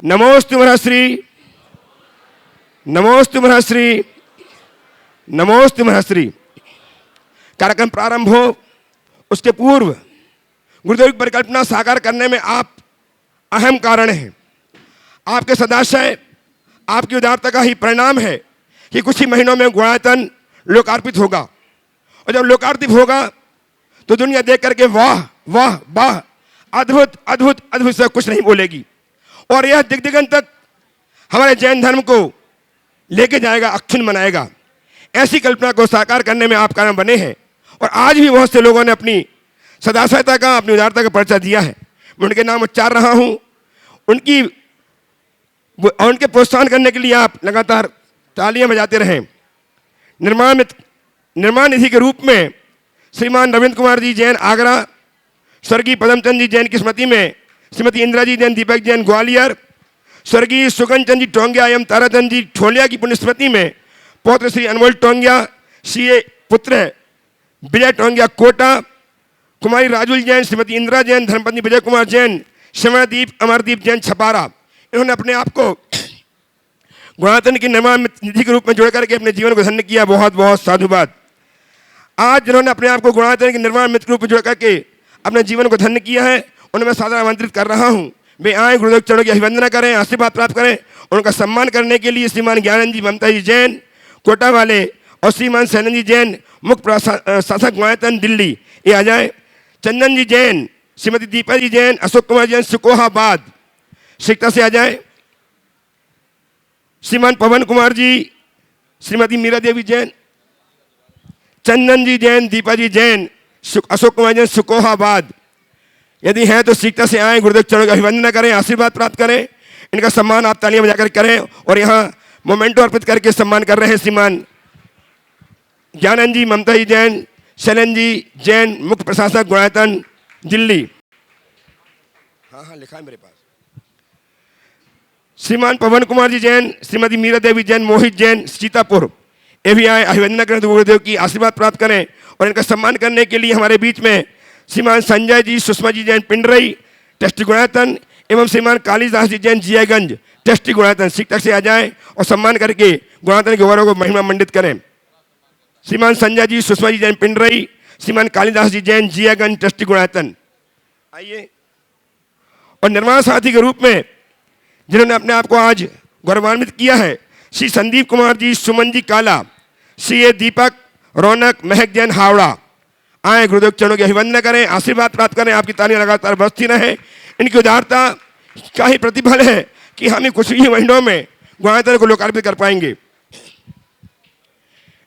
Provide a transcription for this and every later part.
नमोस्तु महर्षि, नमोस्तु महर्षि, नमोस्तु महर्षि। कार्यक्रम प्रारंभ हो उसके पूर्व गुरुदेव की परिकल्पना साकार करने में आप अहम कारण हैं। आपके सदाशय, आपकी उदारता का ही परिणाम है कि कुछ ही महीनों में गुणायतन लोकार्पित होगा, और जब लोकार्पित होगा तो दुनिया देख करके वाह वाह वाह, अद्भुत अद्भुत अद्भुत से कुछ नहीं बोलेगी, और यह दिग्दिगंत तक हमारे जैन धर्म को लेके जाएगा, अक्षुण्ण बनाएगा। ऐसी कल्पना को साकार करने में आप कारण बने हैं, और आज भी बहुत से लोगों ने अपनी सदाशयता का, अपनी उदारता का परिचय दिया है। मैं उनके नाम उच्चार रहा हूं, उनके प्रोत्साहन करने के लिए आप लगातार तालियां बजाते रहें। निर्माण निधि के रूप में श्रीमान रविंद्र कुमार जी जैन आगरा, स्वर्गीय पदमचंद जी जैन की स्मृति में श्रीमती इंदिरा जी जैन, दीपक जैन ग्वालियर, स्वर्गीय सुगन चंद जी टोंगिया एवं ताराचंद जी ठोलिया की पुण्य स्मृति में पौत्र श्री अनमोल टोंगिया, सीए पुत्र विजय टोंगिया कोटा, कुमारी राजुल जैन, श्रीमती इंदिरा जैन, धर्मपत्नी विजय कुमार जैन, श्रवणदीप अमरदीप जैन छपारा, इन्होंने अपने आप को गुणायतन की निर्माण निधि के रूप में जोड़ करके अपने जीवन को धन्य किया। बहुत बहुत साधुवाद। आज जिन्होंने अपने आप को गुणायतन के निर्माण मित्र के रूप में जोड़ करके अपने जीवन को धन्य किया है, उन्हें मैं सादर आमंत्रित कर रहा हूँ। वे आए, गुरुदेव चरणों की अभिवंदना करें, आशीर्वाद प्राप्त करें। उनका सम्मान करने के लिए श्रीमान ज्ञानंद जी ममता जी जैन कोटा वाले और श्रीमान सैनंद जी जैन मुख्य शासक गुणायतन दिल्ली, ये आ जाए। चंदन जी जैन, श्रीमती दीपा जी जैन, अशोक कुमार जैन सिकोहाबाद शिकता से आ जाए। श्रीमान पवन कुमार जी, श्रीमती मीरा देवी जैन, चंदन जी जैन, दीपा जी जैन, अशोक कुमार जैन सिकोहाबाद, यदि हैं तो शिकता से आए, गुरुदेव चरणों की अभिवंदना करें, आशीर्वाद प्राप्त करें। इनका सम्मान आप तालियां बजाकर करें। और यहाँ मोमेंटो अर्पित करके सम्मान कर रहे हैं श्रीमान ज्ञानंद जी ममता जी जैन, शैलन जी जैन, मुख्य प्रशासक गुणायतन दिल्ली। हाँ लिखा है मेरे पास। श्रीमान पवन कुमार जी जैन, श्रीमती मीरा देवी जैन, मोहित जैन सीतापुर, ये भी आए, अभिवंदना करें तो गुरुदेव की आशीर्वाद प्राप्त करें। और इनका सम्मान करने के लिए हमारे बीच में श्रीमान संजय जी सुषमा जी जैन पिंडरई ट्रस्टी गुणायतन एवं श्रीमान कालीदास जी जैन जियागंज ट्रस्टी गुणायतन शिक्षक से आ जाएं और सम्मान करके गुणायतन के गौरव को महिमा मंडित करें। श्रीमान संजय जी सुषमा जी जैन पिंडरई, श्रीमान कालीदास जी जैन जियागंज ट्रस्टी गुणायतन आइए। और निर्माण साथी के रूप में जिन्होंने अपने आप को आज गौरवान्वित किया है, श्री संदीप कुमार जी, सुमन जी काला, सीए दीपक, रौनक, महक जैन हावड़ा, आए, गुरुदेव चरणों की अभिवंदना करें, आशीर्वाद प्राप्त करें। आपकी तालियां लगातार बजती रहे। इनकी उदारता का ही प्रतिफल है कि हम कुछ ही महीनों में गुणायतन को लोकार्पित कर पाएंगे।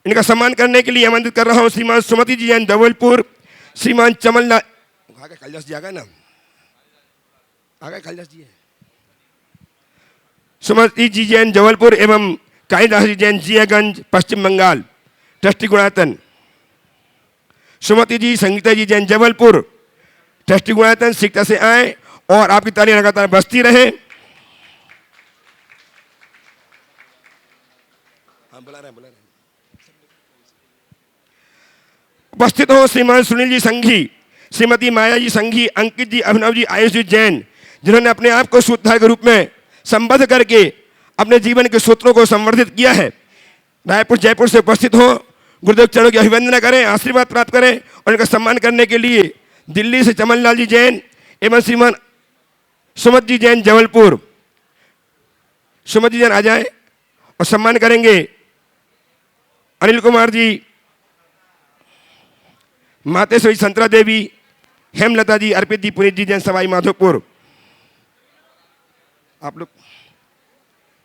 इनका सम्मान करने के लिए आमंत्रित कर रहा हूं श्रीमान सुमति जी जैन धवलपुर, श्रीमान चमनलाल कालिदास जी आ गए ना, आ गए कालिदास जी, सुमति जी जैन जबलपुर एवं कालिदास जी जैन जियागंज पश्चिम बंगाल ट्रस्टी गुणायतन। सुमति जी संगीता जी जैन जबलपुर ट्रस्टी गुणायतन शिकता से आए और आपकी तालियां लगातार बजती रहे। बुला रहे उपस्थित हो श्रीमान सुनील जी संघी, श्रीमती माया जी संघी, अंकित जी, अभिनव जी, आयुष जी जैन, जिन्होंने अपने आप को सूत्रधार के रूप में संबद्ध करके अपने जीवन के सूत्रों को संवर्धित किया है। रायपुर जयपुर से उपस्थित हो, गुरुदेव चरणों की अभिवंदना करें, आशीर्वाद प्राप्त करें। और इनका सम्मान करने के लिए दिल्ली से चमनलाल जी जैन एवं श्रीमान सुमत जी जैन जबलपुर, सुमत जी जैन आ जाए और सम्मान करेंगे अनिल कुमार जी, मातेश्वरी संतरा देवी, हेमलता जी, अर्पित जी, पुनीत जी जैन सवाई माधोपुर। आप लोग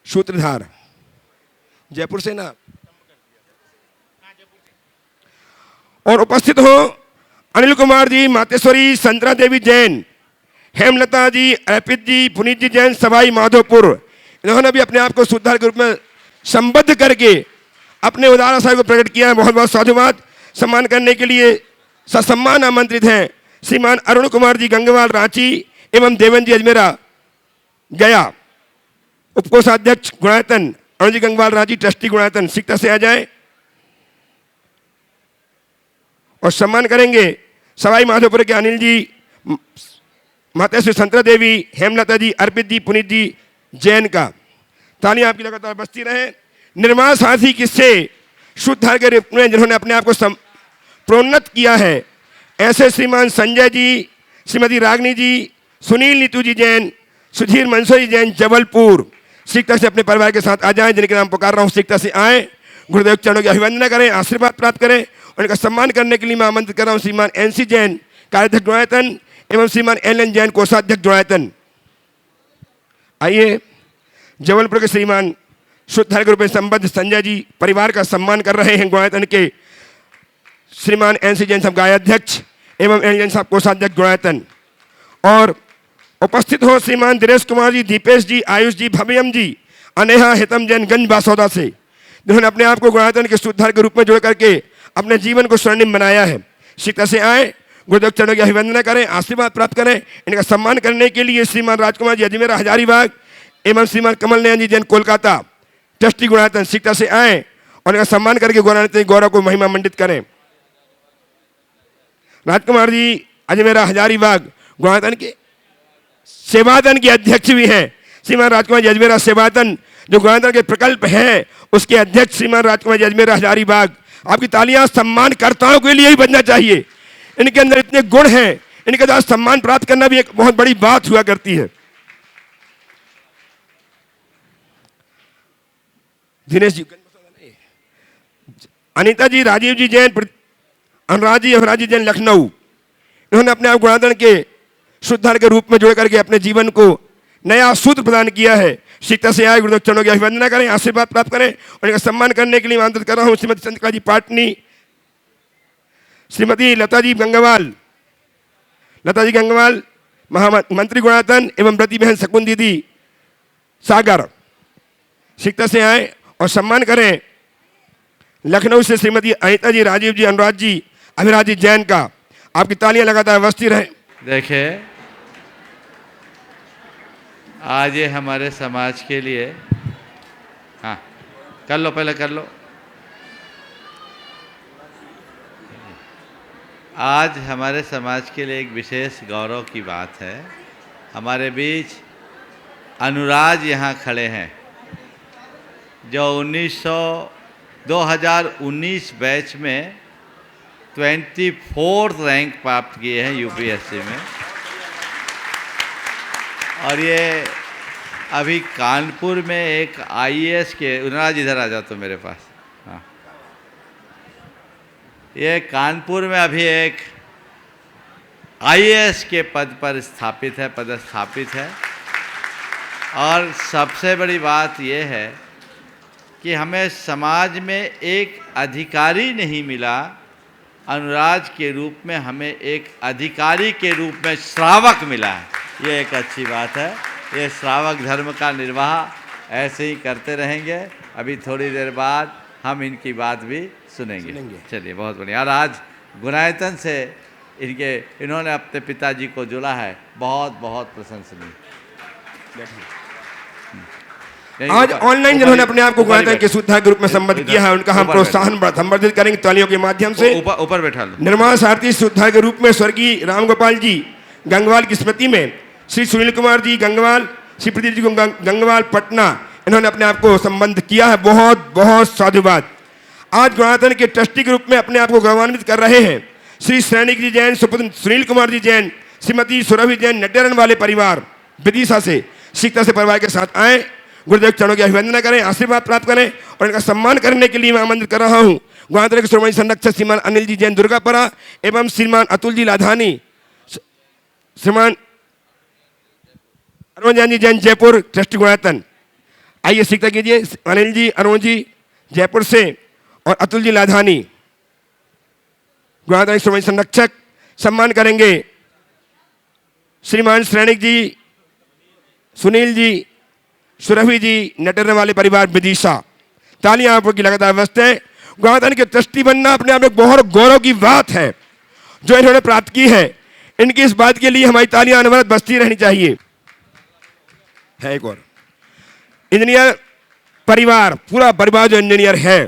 सूत्रधार जयपुर से ना, और उपस्थित हो अनिल कुमार जी, मातेश्वरी संतरा देवी जैन, हेमलता जी, अर्पित जी, पुनीत जी जैन सवाई माधोपुर। इन्होंने भी अपने आप को सूत्रधार के रूप में संबद्ध करके अपने उदार आशय को प्रकट किया है। बहुत बहुत साधुवाद। सम्मान करने के लिए ससम्मान आमंत्रित हैं श्रीमान अरुण कुमार जी गंगवाल रांची एवं देवन जी अजमेरा गया, उपकोषाध्यक्ष गुणायतन, अरुण जी गंगवाल रांची ट्रस्टी गुणायतन शिकता से आ जाए और सम्मान करेंगे सवाई माधोपुर के अनिल जी, माता श्री संतरा देवी, हेमलता जी, अर्पित जी, पुनीत जी जैन का। तालियां आपकी लगातार बजती रहे। निर्माण साथी किससे शुद्धार के रूप में जिन्होंने अपने आप को प्रोन्नत किया है, ऐसे श्रीमान संजय जी, श्रीमती रागनी जी, सुनील नीतू जी जैन, सुधीर मंसूरी जैन जबलपुर, शीघ्रता से अपने परिवार के साथ आ जाएं। जिनके नाम पुकार रहा हूँ शीघ्रता से आएँ, गुरुदेव चरणों की अभिवंदना करें, आशीर्वाद प्राप्त करें। उनका सम्मान करने के लिए मैं आमंत्रित कर रहा हूँ श्रीमान NC जैन कार्याध्यक्ष गुणायतन एवं श्रीमान LN जैन कोषाध्यक्ष गुणायतन। आइए, जबलपुर के श्रीमान शुद्धार के रूप में संबद्ध संजय जी परिवार का सम्मान कर रहे हैं। गुणायतन के श्रीमान NC जैन साहब गायाध्यक्ष एवं LN जैन साहब कोषाध्यक्ष गुणायतन। और उपस्थित हो श्रीमान दिनेश कुमार जी, दीपेश जी, आयुष जी, भव्यम जी, अनेहा हितम जैन गंज बासौदा से, जिन्होंने अपने आप को गुणायतन के शुद्धार के रूप में जोड़ करके अपने जीवन को स्वर्णिम बनाया है। शीघ्रता से आए, गुरुदेव चरणों की अभिवंदना करें, आशीर्वाद प्राप्त करें। इनका सम्मान करने के लिए श्रीमान राजकुमार जी अजमेर हजारीबाग एवं श्रीमान कमल नयन जी जैन कोलकाता ट्रस्टी गुणायतन शीघ्रता से आए और इनका सम्मान करके गुणायतन गौरव को महिमा मंडित करें। राजकुमार जी अजमेरा हजारीबाग गुणायतन के सेवादन के अध्यक्ष भी हैं। श्रीमान राजकुमार जी अजमेरा सेवादन जो गुणायतन के प्रकल्प है उसके अध्यक्ष श्रीमान राजकुमार जी अजमेरा हजारीबाग। आपकी तालियां सम्मानकर्ताओं के लिए ही बजना चाहिए। इनके अंदर इतने गुण हैं, इनके द्वारा सम्मान प्राप्त करना भी एक बहुत बड़ी बात हुआ करती है। दिनेश जी, अनीता जी, राजीव जी जैन, अनुराग जी, अभिराज जी जैन लखनऊ, इन्होंने अपने आप गुणायतन के शुद्धार के रूप में जोड़ करके अपने जीवन को नया सूत्र प्रदान किया है। शीघ्रता से आए, गुरुदेव चरणों की अभिवंदना करें, आशीर्वाद प्राप्त करें और इनका सम्मान करने के लिए आमंत्रित कर रहा हूँ श्रीमती चंद्रिका जी पाटनी, श्रीमती लता जी गंगवाल, महामंत्री गुणायतन एवं ब्रती बहन शकुन दीदी सागर। शीघ्रता से आए और सम्मान करें लखनऊ से श्रीमती अनिता जी, राजीव जी, अनुराग जी, अभिराज जी जैन का। आपकी तालियां लगातार बजती रहे। देखिए, आज ये हमारे समाज के लिए, हाँ कर लो, पहले कर लो। आज हमारे समाज के लिए एक विशेष गौरव की बात है। हमारे बीच अनुराज यहाँ खड़े हैं जो 2019 बैच में 24th रैंक प्राप्त किए हैं यूपीएससी में। और ये अभी कानपुर में एक IAS के, अनुराज इधर आ जाओ तो मेरे पास, हाँ, ये कानपुर में अभी एक IAS के पद पर पदस्थापित है। और सबसे बड़ी बात ये है कि हमें समाज में एक अधिकारी नहीं मिला, अनुराज के रूप में हमें एक अधिकारी के रूप में श्रावक मिला है। ये एक अच्छी बात है। ये श्रावक धर्म का निर्वाह ऐसे ही करते रहेंगे। अभी थोड़ी देर बाद हम इनकी बात भी सुनेंगे। चलिए, बहुत बढ़िया। और आज गुणायतन से इन्होंने अपने पिताजी को जुड़ा है, बहुत बहुत प्रशंसनीय। आज ऑनलाइन जिन्होंने अपने आप को गुणायतन के शुद्धार के रूप में संबद्ध किया है, उनका हम प्रोत्साहन संवर्धित करेंगे तालियों के माध्यम से। ऊपर बैठा लो। निर्माण सारथी शुद्धार के रूप में स्वर्गीय रामगोपाल जी गंगवाल की स्मृति में श्री सुनील कुमार जी गंगवाल, श्री प्रदीप जी गंगवाल पटना, इन्होंने अपने आप को संबद्ध किया है। बहुत बहुत साधुवाद। आज गुणायतन के ट्रस्टी के रूप में अपने आप को गौरवान्वित कर रहे हैं श्री सैनिक जी जैन, सुपुत्र सुनील कुमार जी जैन, श्रीमती सुरभि जैन, नड्डरन वाले परिवार विदिशा से। शीघ्रता से परिवार के साथ आए, गुरुदेव चरणों की अभिवंदना करें, आशीर्वाद प्राप्त करें और इनका सम्मान करने के लिए मैं आमंत्रित कर रहा हूँ गुणायतन के श्रोमणी संरक्षक श्रीमान अनिल जी जैन दुर्गापुरा एवं श्रीमान अतुल जी लाधानी, श्रीमान अरुण जैन जी जैन जयपुर ट्रस्टी गुणायतन। आइए शीघ्रता कीजिए, अनिल जी, अरुण जी जयपुर से और अतुल जी लाधानी गुणायतन श्रोमणी संरक्षक। सम्मान करेंगे श्रीमान श्रेणिक जी, सुनील जी, सुरभि जी, नटरन वाले परिवार विदिशा। तालियां आपकी लगातार बजते हैं। गुणायतन के ट्रस्टी बनना अपने आप में बहुत गौरव की बात है जो इन्होंने प्राप्त की है। इनकी इस बात के लिए हमारी तालियां अनवरत बजती रहनी चाहिए। है एक और इंजीनियर परिवार, पूरा परिवार जो इंजीनियर है,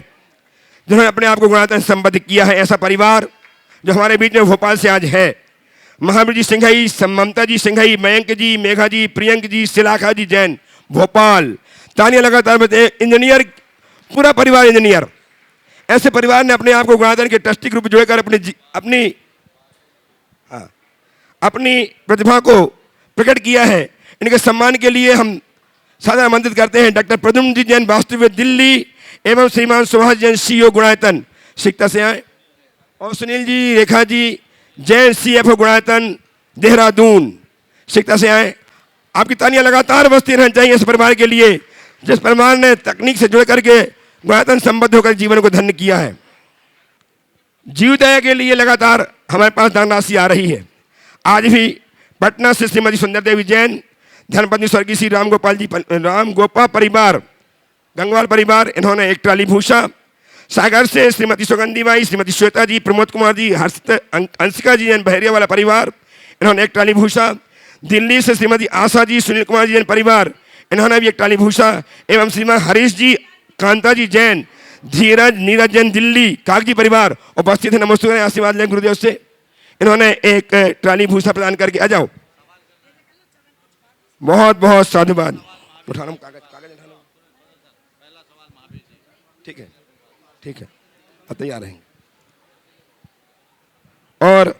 जिन्होंने अपने आप को गुणायतन संबद्ध किया है, ऐसा परिवार जो हमारे बीच में भोपाल से आज है। महावीर जी सिंघई, ममता जी सिंघई, मयंक जी, मेघा जी, प्रियंक जी, शिलाखा जी जैन, भोपाल। तालियां लगातार बजे। इंजीनियर, पूरा परिवार इंजीनियर। ऐसे परिवार ने अपने आप को गुणाधन के ट्रस्टी के रूप में जोड़कर अपनी प्रतिभा को प्रकट किया है। इनके सम्मान के लिए हम सादर आमंत्रित करते हैं डॉक्टर प्रद्युम्न जी जैन, वास्तुविद, दिल्ली, एवं श्रीमान सुभाष जैन, सीईओ गुणायतन, शिकता से आए, और सुनील जी, रेखा जी जैन, सीएफओ गुणायतन, देहरादून, शिकता से आए। आपकी तालियां लगातार बजती रहनी चाहिए इस परिवार के लिए, जिस परिवार ने तकनीक से जुड़ करके गुणायतन संबद्ध होकर जीवन को धन्य किया है। जीवदया के लिए लगातार हमारे पास दान राशि आ रही है। आज भी पटना से श्रीमती सुंदर देवी जैन, धर्मपत्नी स्वर्गीय श्री राम गोपा परिवार, गंगवाल परिवार, इन्होंने एक ट्राली भूषा। सागर से श्रीमती सुगंधी बाई, श्रीमती श्वेता जी, प्रमोद कुमार जी, अंशिका जी जैन, बहरिया वाला परिवार, इन्होंने एक ट्राली भूषा। दिल्ली से श्रीमती आशा जी, सुनील कुमार जी जैन परिवार, इन्होंने भी एक ट्राली भूषा। एवं श्रीमान हरीश जी, कांता जी जैन, धीरज नीरज जैन, दिल्ली, कागजी परिवार उपस्थित है। नमस्ते, आशीर्वाद लें गुरुदेव से। इन्होंने एक ट्राली भूसा प्रदान करके आ जाओ। बहुत बहुत साधुवाद। उठाना कागज, उठाना। ठीक है, ठीक है, अब तैयार रहेंगे। और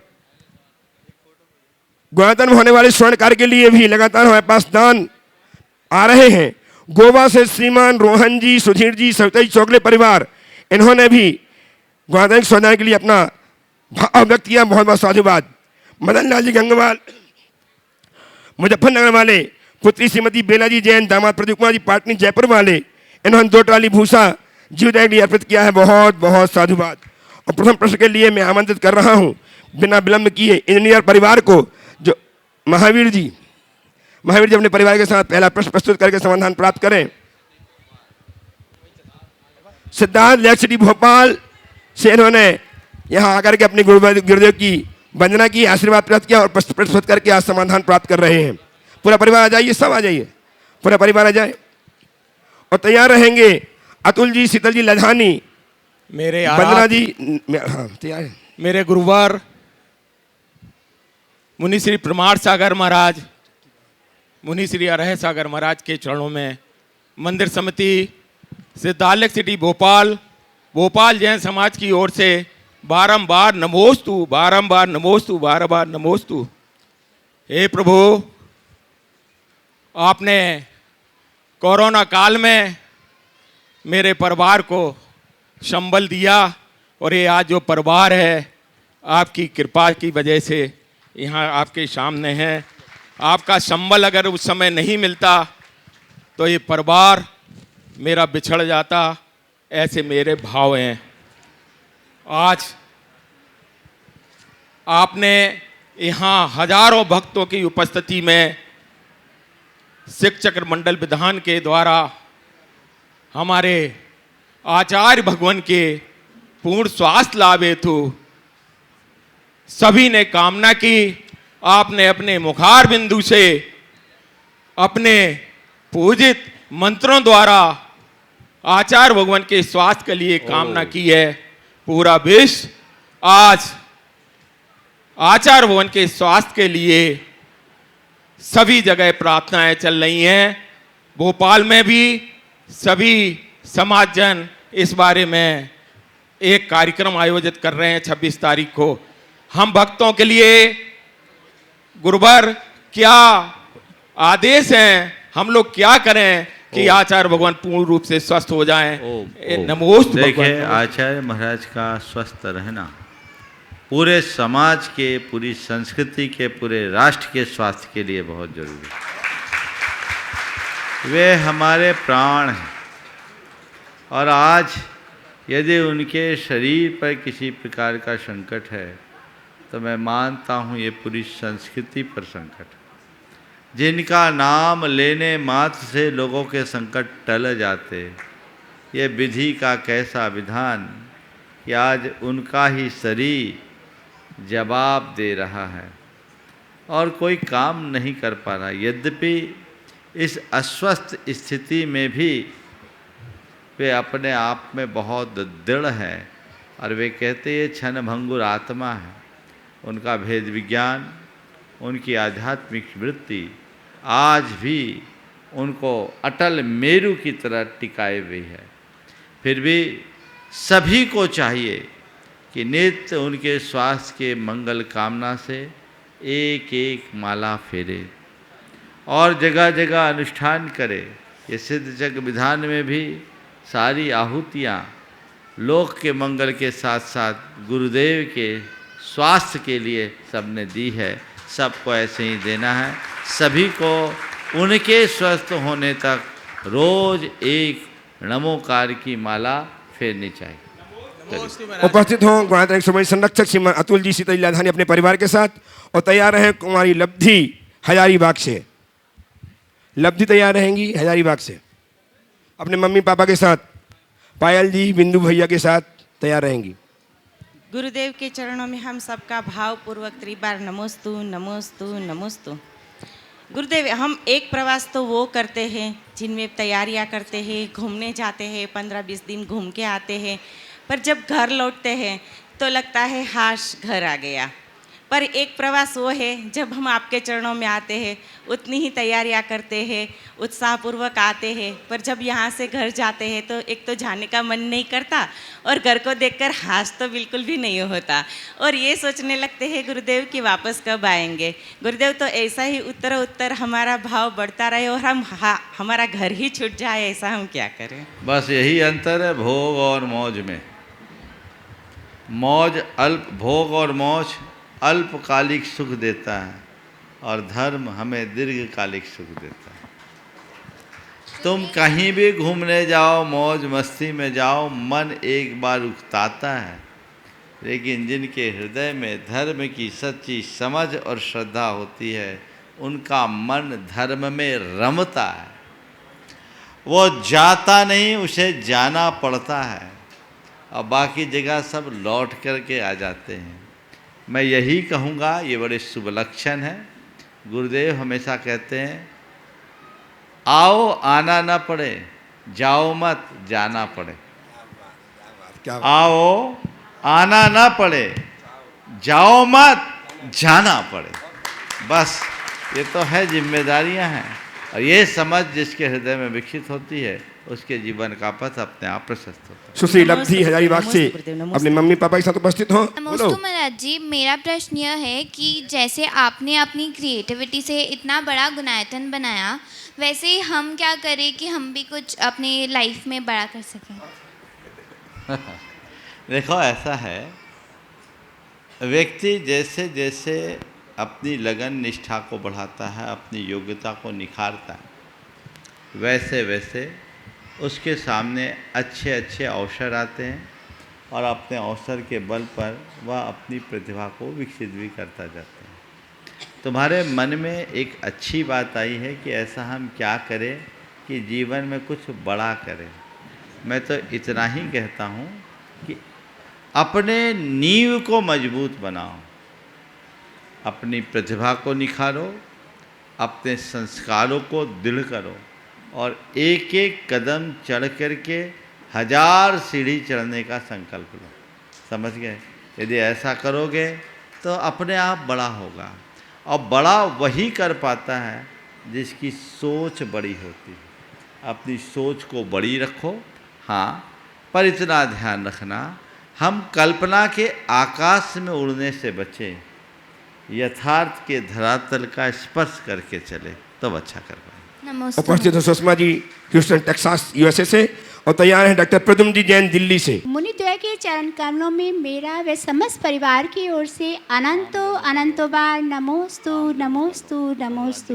गुणायतन में होने वाले स्वर्ण कार्य के लिए भी लगातार हमारे पास दान आ रहे हैं। गोवा से श्रीमान रोहन जी, सुधीर जी, सविता जी चौगले परिवार, इन्होंने भी गुणायतन स्वर्ण के लिए अपना भाव व्यक्त किया। बहुत बहुत साधुवाद। मदन लाल जी गंगवाल, मुजफ्फरनगर वाले, पुत्री श्रीमती बेला जी जैन, दामाद प्रदीप कुमार जी पाटनी जयपुर वाले, इन्होंने 2 ट्राली भूसा जीवदया के लिए अर्पित किया है। बहुत बहुत साधुवाद। और प्रथम प्रश्न के लिए मैं आमंत्रित कर रहा हूं बिना विलंब किए इंजीनियर परिवार को, जो महावीर जी अपने परिवार के साथ पहला प्रश्न प्रस्तुत करके समाधान प्राप्त करें। सिद्धार्थ लेक्सिटी भोपाल से इन्होंने यहाँ आकर के अपने गुरुदेव की वंदना की, आशीर्वाद प्राप्त किया और प्रश्न प्रस्तुत करके आज समाधान प्राप्त कर रहे हैं। पूरा परिवार आ जाइए, सब आ जाइए, पूरा परिवार आ जाए। और तैयार रहेंगे अतुल जी, शीतल जी लधानी, मेरे वंदना जी, हाँ तैयार है। मेरे गुरुवर मुनि श्री प्रमाण सागर महाराज, मुनि श्री अरह सागर महाराज के चरणों में मंदिर समिति सिद्धालय सिटी भोपाल जैन समाज की ओर से बारंबार नमोस्तु, बारंबार नमोस्तु। हे प्रभु, आपने कोरोना काल में मेरे परिवार को संबल दिया, और ये आज जो परिवार है आपकी कृपा की वजह से यहाँ आपके सामने है। आपका संबल अगर उस समय नहीं मिलता तो ये परिवार मेरा बिछड़ जाता, ऐसे मेरे भाव हैं। आज आपने यहाँ हजारों भक्तों की उपस्थिति में सिख चक्र मंडल विधान के द्वारा हमारे आचार्य भगवान के पूर्ण स्वास्थ्य लाभ हेतु सभी ने कामना की। आपने अपने मुखार बिंदु से अपने पूजित मंत्रों द्वारा आचार्य भगवान के स्वास्थ्य के लिए कामना की है। पूरा विश्व आज आचार्य भगवान के स्वास्थ्य के लिए सभी जगह प्रार्थनाएं चल रही हैं। भोपाल में भी सभी समाजजन इस बारे में एक कार्यक्रम आयोजित कर रहे हैं 26 तारीख को। हम भक्तों के लिए गुरुवर क्या आदेश हैं, हम लोग क्या करें कि आचार्य भगवान पूर्ण रूप से स्वस्थ हो जाएं? नमोस्तु। देखिए, आचार्य महाराज का स्वस्थ रहना पूरे समाज के, पूरी संस्कृति के, पूरे राष्ट्र के स्वास्थ्य के लिए बहुत जरूरी है। वे हमारे प्राण हैं, और आज यदि उनके शरीर पर किसी प्रकार का संकट है तो मैं मानता हूँ ये पूरी संस्कृति पर संकट है। जिनका नाम लेने मात्र से लोगों के संकट टल जाते, ये विधि का कैसा विधान कि आज उनका ही शरीर जवाब दे रहा है और कोई काम नहीं कर पा रहा। यद्यपि इस अस्वस्थ स्थिति में भी वे अपने आप में बहुत दृढ़ हैं, और वे कहते ये क्षणभंगुर आत्मा है। उनका भेद विज्ञान, उनकी आध्यात्मिक वृत्ति आज भी उनको अटल मेरु की तरह टिकाए हुई है। फिर भी सभी को चाहिए कि नित्य उनके स्वास्थ्य के मंगल कामना से एक एक माला फेरे और जगह जगह अनुष्ठान करे। ये सिद्ध जग विधान में भी सारी आहुतियाँ लोक के मंगल के साथ साथ गुरुदेव के स्वास्थ्य के लिए सबने दी है। सबको ऐसे ही देना है। सभी को उनके स्वस्थ होने तक रोज एक नमोकार की माला फेरनी चाहिए। उपस्थित हों गणतंत्र समाज संरक्षक श्रीमान अतुल जी सीताजी लाधानी अपने परिवार के साथ और तैयार हैं कुमारी लब्धि हजारीबाग से। लब्धि तैयार रहेंगी हजारीबाग से अपने मम्मी पापा के साथ। पायल जी बिंदु भैया के साथ तैयार रहेंगी। गुरुदेव के चरणों में हम सबका भावपूर्वक त्रिबार नमोस्तु नमोस्तु नमोस्तु। गुरुदेव, हम एक प्रवास तो वो करते हैं जिनमें तैयारियां करते हैं, घूमने जाते हैं, 15-20 दिन घूम के आते हैं, पर जब घर लौटते हैं तो लगता है हाश घर आ गया। पर एक प्रवास वो है जब हम आपके चरणों में आते हैं, उतनी ही तैयारियां करते हैं, उत्साहपूर्वक आते हैं, पर जब यहाँ से घर जाते हैं तो एक तो जाने का मन नहीं करता और घर को देखकर हाश तो बिल्कुल भी नहीं होता और ये सोचने लगते हैं गुरुदेव कि वापस कब आएंगे। गुरुदेव, तो ऐसा ही उत्तर उत्तर हमारा भाव बढ़ता रहे और हमारा घर ही छूट जाए, ऐसा हम क्या करें? बस यही अंतर है भोग और मौज में। मौज अल्प, भोग और मौज अल्पकालिक सुख देता है और धर्म हमें दीर्घकालिक सुख देता है। तुम कहीं भी घूमने जाओ, मौज मस्ती में जाओ, मन एक बार उकताता है, लेकिन जिनके हृदय में धर्म की सच्ची समझ और श्रद्धा होती है उनका मन धर्म में रमता है। वो जाता नहीं, उसे जाना पड़ता है और बाकी जगह सब लौट करके आ जाते हैं। मैं यही कहूँगा, ये बड़े शुभ लक्षण है। गुरुदेव हमेशा कहते हैं आओ आना ना पड़े, जाओ मत जाना पड़े। आओ आना ना पड़े, जाओ मत जाना पड़े। बस ये तो है, जिम्मेदारियां हैं और ये समझ जिसके हृदय में विकसित होती है उसके जीवन का पथ अपने आप प्रशस्त होता है। सुश्री लब्धि हजारीबाग से अपने मम्मी पापा के साथ उपस्थित हो। नमस्ते महाराज जी, मेरा प्रश्न यह है कि जैसे आपने अपनी क्रिएटिविटी से इतना बड़ा गुणायतन बनाया, वैसे ही हम क्या करें कि हम भी कुछ अपने लाइफ में बड़ा कर सकें? देखो ऐसा है, व्यक्ति जैसे जैसे अपनी लगन निष्ठा को बढ़ाता है, अपनी योग्यता को निखारता है, वैसे वैसे उसके सामने अच्छे अच्छे अवसर आते हैं और अपने अवसर के बल पर वह अपनी प्रतिभा को विकसित भी करता जाता है। तुम्हारे मन में एक अच्छी बात आई है कि ऐसा हम क्या करें कि जीवन में कुछ बड़ा करें। मैं तो इतना ही कहता हूँ कि अपने नींव को मजबूत बनाओ, अपनी प्रतिभा को निखारो, अपने संस्कारों को दृढ़ करो और एक एक कदम चढ़ करके 1000 सीढ़ी चढ़ने का संकल्प लो। समझ गए? यदि ऐसा करोगे तो अपने आप बड़ा होगा और बड़ा वही कर पाता है जिसकी सोच बड़ी होती है। अपनी सोच को बड़ी रखो, हाँ, पर इतना ध्यान रखना हम कल्पना के आकाश में उड़ने से बचें, यथार्थ के धरातल का स्पर्श करके चले तब अच्छा कर पाए। उपस्थित हो Sushma ji Houston Texas USA से और तैयार हैं डॉक्टर प्रद्युम्न जी जैन दिल्ली से। मुनिद्वय के चरण कमलों में मेरा व समस्त परिवार की ओर से अनंतो अनंतो बार नमोस्तु नमोस्तु नमोस्तु।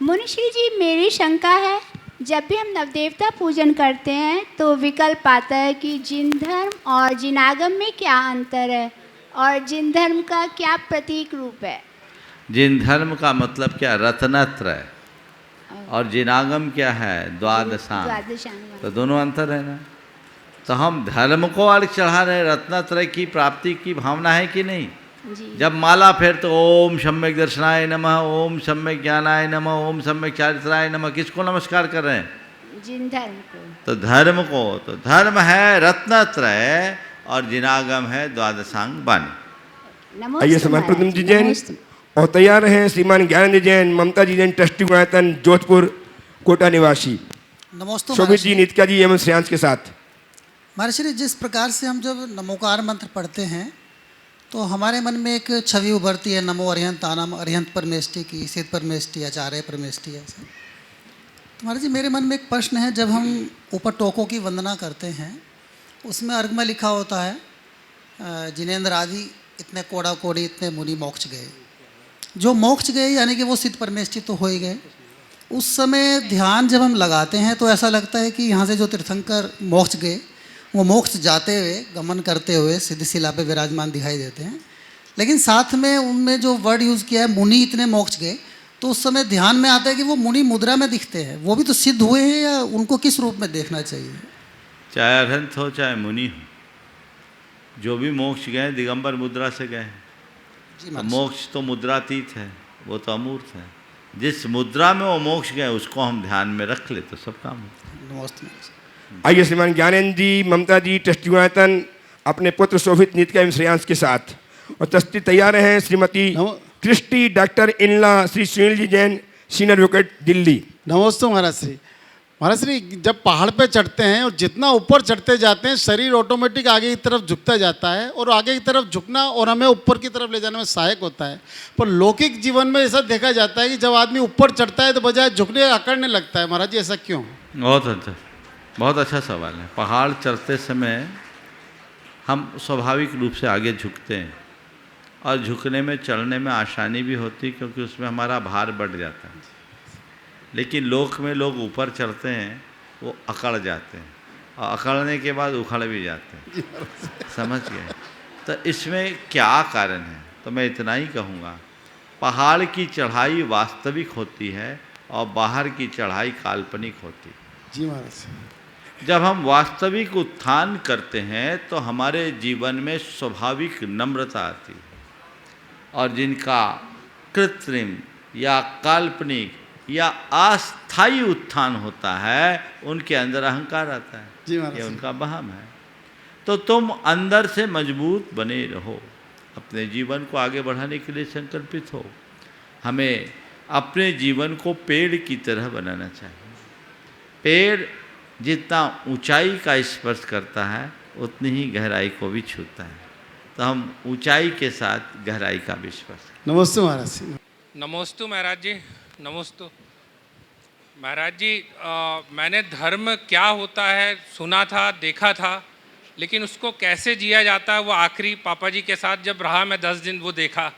मुनिश्री जी, मेरी शंका है, जब भी हम नवदेवता पूजन करते हैं तो विकल्प आता है कि जिन धर्म और जिन आगम में क्या अंतर है और जिन धर्म का क्या प्रतीक रूप है। जिन धर्म का मतलब क्या? रत्नत्रय। और जिनागम क्या है? द्वादशांग। तो दोनों अंतर है ना। तो हम धर्म को अर्घ चढ़ा रहे, रत्नत्रय की प्राप्ति की भावना है कि नहीं? जी। जब माला फेर तो ओम सम्यक दर्शनाय नमः, ओम सम्यक ज्ञानाय नमः, ओम सम्यक चारित्राय नमः, किसको नमस्कार कर रहे हैं? जिन धर्म को। तो धर्म को, तो धर्म है रत्नत्रय और जिनागम है द्वादशांग बानी। आइए सम्मान प्रद्युम्न जी जैन और तैयार हैं श्रीमान ज्ञानेंद्र जैन, ममता जी जैन, ट्रस्टी गुणायतन जोधपुर कोटा निवासी। नमोस्तु शोभित जी, नित्या जी एवं श्रेयांश के साथ। महर्षि, जिस प्रकार से हम जब नमोकार मंत्र पढ़ते हैं तो हमारे मन में एक छवि उभरती है नमो अरिहंत आनम अरिहंत परमेष्टि की, सिद्ध परमेष्टि, आचार्य परमेष्टि ऐसे। तो महाराज जी, मेरे मन में एक प्रश्न है, जब हम ऊपर टोकों की वंदना करते हैं उसमें अर्घ में लिखा होता है जिनेन्द्र आदि इतने कोड़ा कोड़ी इतने मुनि मोक्ष गए। जो मोक्ष गए यानी कि वो सिद्ध परमेष्टि तो हो ही गए। उस समय ध्यान जब हम लगाते हैं तो ऐसा लगता है कि यहाँ से जो तीर्थंकर मोक्ष गए वो मोक्ष जाते हुए गमन करते हुए सिद्धि शिला पे विराजमान दिखाई देते हैं। लेकिन साथ में उनमें जो वर्ड यूज़ किया है मुनि इतने मोक्ष गए, तो उस समय ध्यान में आता है कि वो मुनि मुद्रा में दिखते हैं। वो भी तो सिद्ध हुए हैं या उनको किस रूप में देखना चाहिए? चाहे अरहंत हो चाहे मुनि हो, जो भी मोक्ष गए दिगंबर मुद्रा से गए। मोक्ष तो मुद्रातीत है, वो तो अमूर्त है। जिस मुद्रा में वो मोक्ष गए उसको हम ध्यान में रख ले तो सब काम होता है। नमस्ते। आइए श्रीमान ज्ञानेंद्र जी, ममता जी ट्रस्टीवायतन अपने पुत्र शोभित नित्या एवं श्रेयांश के साथ, और ट्रस्टी तैयार हैं Shrimati Christie doctor इनला Shri Sunil ji Jain, senior advocate, Delhi. नमस्ते महाराज श्री। महाराज श्री, जब पहाड़ पे चढ़ते हैं और जितना ऊपर चढ़ते जाते हैं शरीर ऑटोमेटिक आगे की तरफ झुकता जाता है, और आगे की तरफ झुकना और हमें ऊपर की तरफ ले जाने में सहायक होता है। पर लौकिक जीवन में ऐसा देखा जाता है कि जब आदमी ऊपर चढ़ता है तो बजाय झुकने अकड़ने लगता है। महाराज जी, ऐसा क्यों? बहुत अच्छा सवाल है। पहाड़ चढ़ते समय हम स्वाभाविक रूप से आगे झुकते हैं, और झुकने में चढ़ने में आसानी भी होती है क्योंकि उसमें हमारा भार बढ़ जाता है। लेकिन लोक में लोग ऊपर चढ़ते हैं वो अकड़ जाते हैं, और अकड़ने के बाद उखड़ भी जाते हैं। समझ गए? तो इसमें क्या कारण है? तो मैं इतना ही कहूँगा, पहाड़ की चढ़ाई वास्तविक होती है और बाहर की चढ़ाई काल्पनिक होती है। जी महाराज। जब हम वास्तविक उत्थान करते हैं तो हमारे जीवन में स्वाभाविक नम्रता आती है, और जिनका कृत्रिम या काल्पनिक या अस्थायी उत्थान होता है उनके अंदर अहंकार आता है। जी महाराज। ये उनका वहम है। तो तुम अंदर से मजबूत बने रहो, अपने जीवन को आगे बढ़ाने के लिए संकल्पित हो। हमें अपने जीवन को पेड़ की तरह बनाना चाहिए। पेड़ जितना ऊंचाई का स्पर्श करता है उतनी ही गहराई को भी छूता है। तो हम ऊंचाई के साथ गहराई का भी स्पर्श। नमस्ते महाराज जी। नमोस्तु महाराज जी। नमोस्तु महाराज जी। मैंने धर्म क्या होता है सुना था, देखा था, लेकिन उसको कैसे जिया जाता है वो आखिरी पापा जी के साथ जब रहा मैं 10 दिन वो देखा।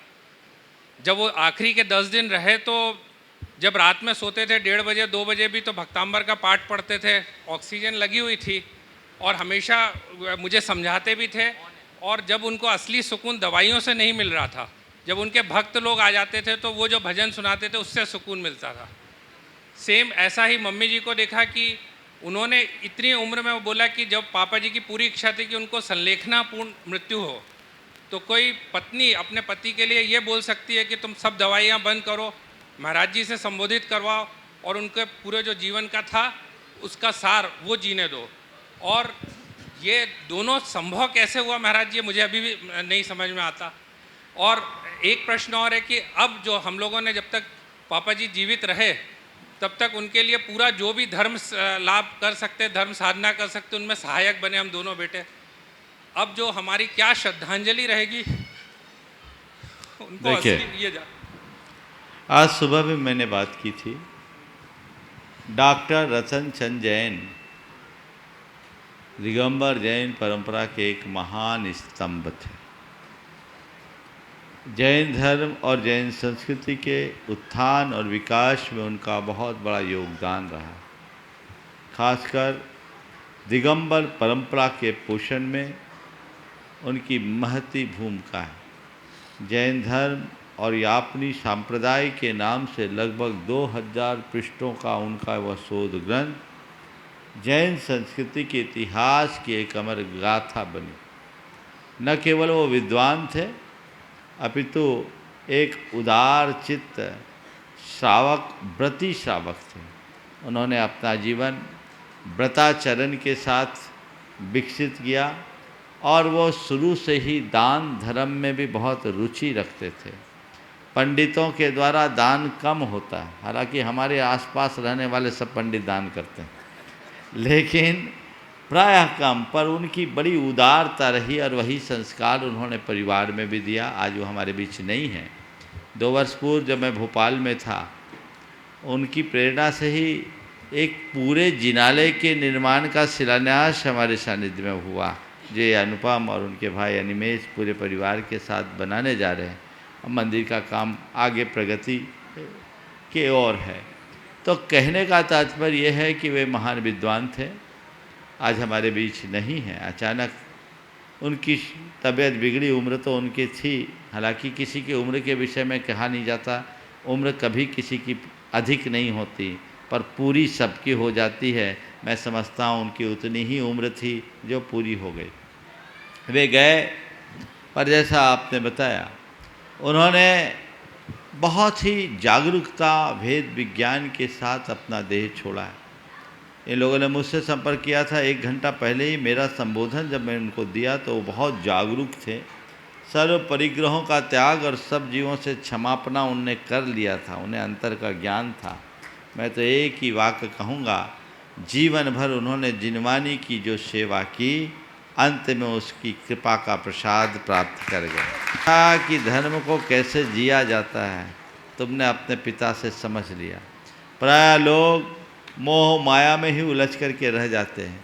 जब वो आखिरी के 10 दिन रहे तो जब रात में सोते थे 1:30 बजे 2 बजे भी तो भक्तांबर का पाठ पढ़ते थे, ऑक्सीजन लगी हुई थी, और हमेशा मुझे समझाते भी थे। और जब उनको असली सुकून दवाइयों से नहीं मिल रहा था, जब उनके भक्त लोग आ जाते थे तो वो जो भजन सुनाते थे उससे सुकून मिलता था। सेम ऐसा ही मम्मी जी को देखा कि उन्होंने इतनी उम्र में वो बोला कि जब पापा जी की पूरी इच्छा थी कि उनको संलेखनापूर्ण मृत्यु हो, तो कोई पत्नी अपने पति के लिए ये बोल सकती है कि तुम सब दवाइयाँ बंद करो, महाराज जी से संबोधित करवाओ, और उनके पूरे जो जीवन का था उसका सार वो जीने दो। और ये दोनों संभव कैसे हुआ महाराज जी, मुझे अभी भी नहीं समझ में आता। और एक प्रश्न और है कि अब जो हम लोगों ने जब तक पापा जी जीवित रहे तब तक उनके लिए पूरा जो भी धर्म लाभ कर सकते, धर्म साधना कर सकते, उनमें सहायक बने हम दोनों बेटे। अब जो हमारी क्या श्रद्धांजलि रहेगी उनको? देखिए, आज सुबह भी मैंने बात की थी। डॉक्टर रतन चंद जैन दिगंबर जैन परंपरा के एक महान स्तंभ थे। जैन धर्म और जैन संस्कृति के उत्थान और विकास में उनका बहुत बड़ा योगदान रहा। खासकर दिगंबर परंपरा के पोषण में उनकी महती भूमिका है। जैन धर्म और यापनी संप्रदाय के नाम से लगभग 2000 पृष्ठों का उनका वह शोध ग्रंथ जैन संस्कृति के इतिहास की एक अमर गाथा बनी। न केवल वो विद्वान थे अपितु एक उदार चित्त श्रावक, व्रती श्रावक थे। उन्होंने अपना जीवन व्रताचरण के साथ विकसित किया, और वो शुरू से ही दान धर्म में भी बहुत रुचि रखते थे। पंडितों के द्वारा दान कम होता है, हालांकि हमारे आसपास रहने वाले सब पंडित दान करते हैं, लेकिन प्रायः कम, पर उनकी बड़ी उदारता रही और वही संस्कार उन्होंने परिवार में भी दिया। आज वो हमारे बीच नहीं है। 2 वर्ष पूर्व जब मैं भोपाल में था, उनकी प्रेरणा से ही एक पूरे जिनालय के निर्माण का शिलान्यास हमारे सानिध्य में हुआ, जो अनुपम और उनके भाई अनिमेश पूरे परिवार के साथ बनाने जा रहे हैं। अब मंदिर का काम आगे प्रगति के ओर है। तो कहने का तात्पर्य यह है कि वे महान विद्वान थे, आज हमारे बीच नहीं हैं। अचानक उनकी तबीयत बिगड़ी, उम्र तो उनकी थी, हालांकि किसी की उम्र के विषय में कहा नहीं जाता, उम्र कभी किसी की अधिक नहीं होती, पर पूरी सबकी हो जाती है। मैं समझता हूँ उनकी उतनी ही उम्र थी जो पूरी हो गई। वे गए, पर जैसा आपने बताया, उन्होंने बहुत ही जागरूकता, भेद विज्ञान के साथ अपना देह छोड़ा है। इन लोगों ने मुझसे संपर्क किया था 1 घंटा पहले ही। मेरा संबोधन जब मैं उनको दिया तो वो बहुत जागरूक थे। सर्व परिग्रहों का त्याग और सब जीवों से क्षमापना उनने कर लिया था, उन्हें अंतर का ज्ञान था। मैं तो एक ही वाक्य कहूँगा, जीवन भर उन्होंने जिनवानी की जो सेवा की, अंत में उसकी कृपा का प्रसाद प्राप्त कर गए। कि धर्म को कैसे जिया जाता है तुमने अपने पिता से समझ लिया। प्राय लोग मोह माया में ही उलझ करके रह जाते हैं,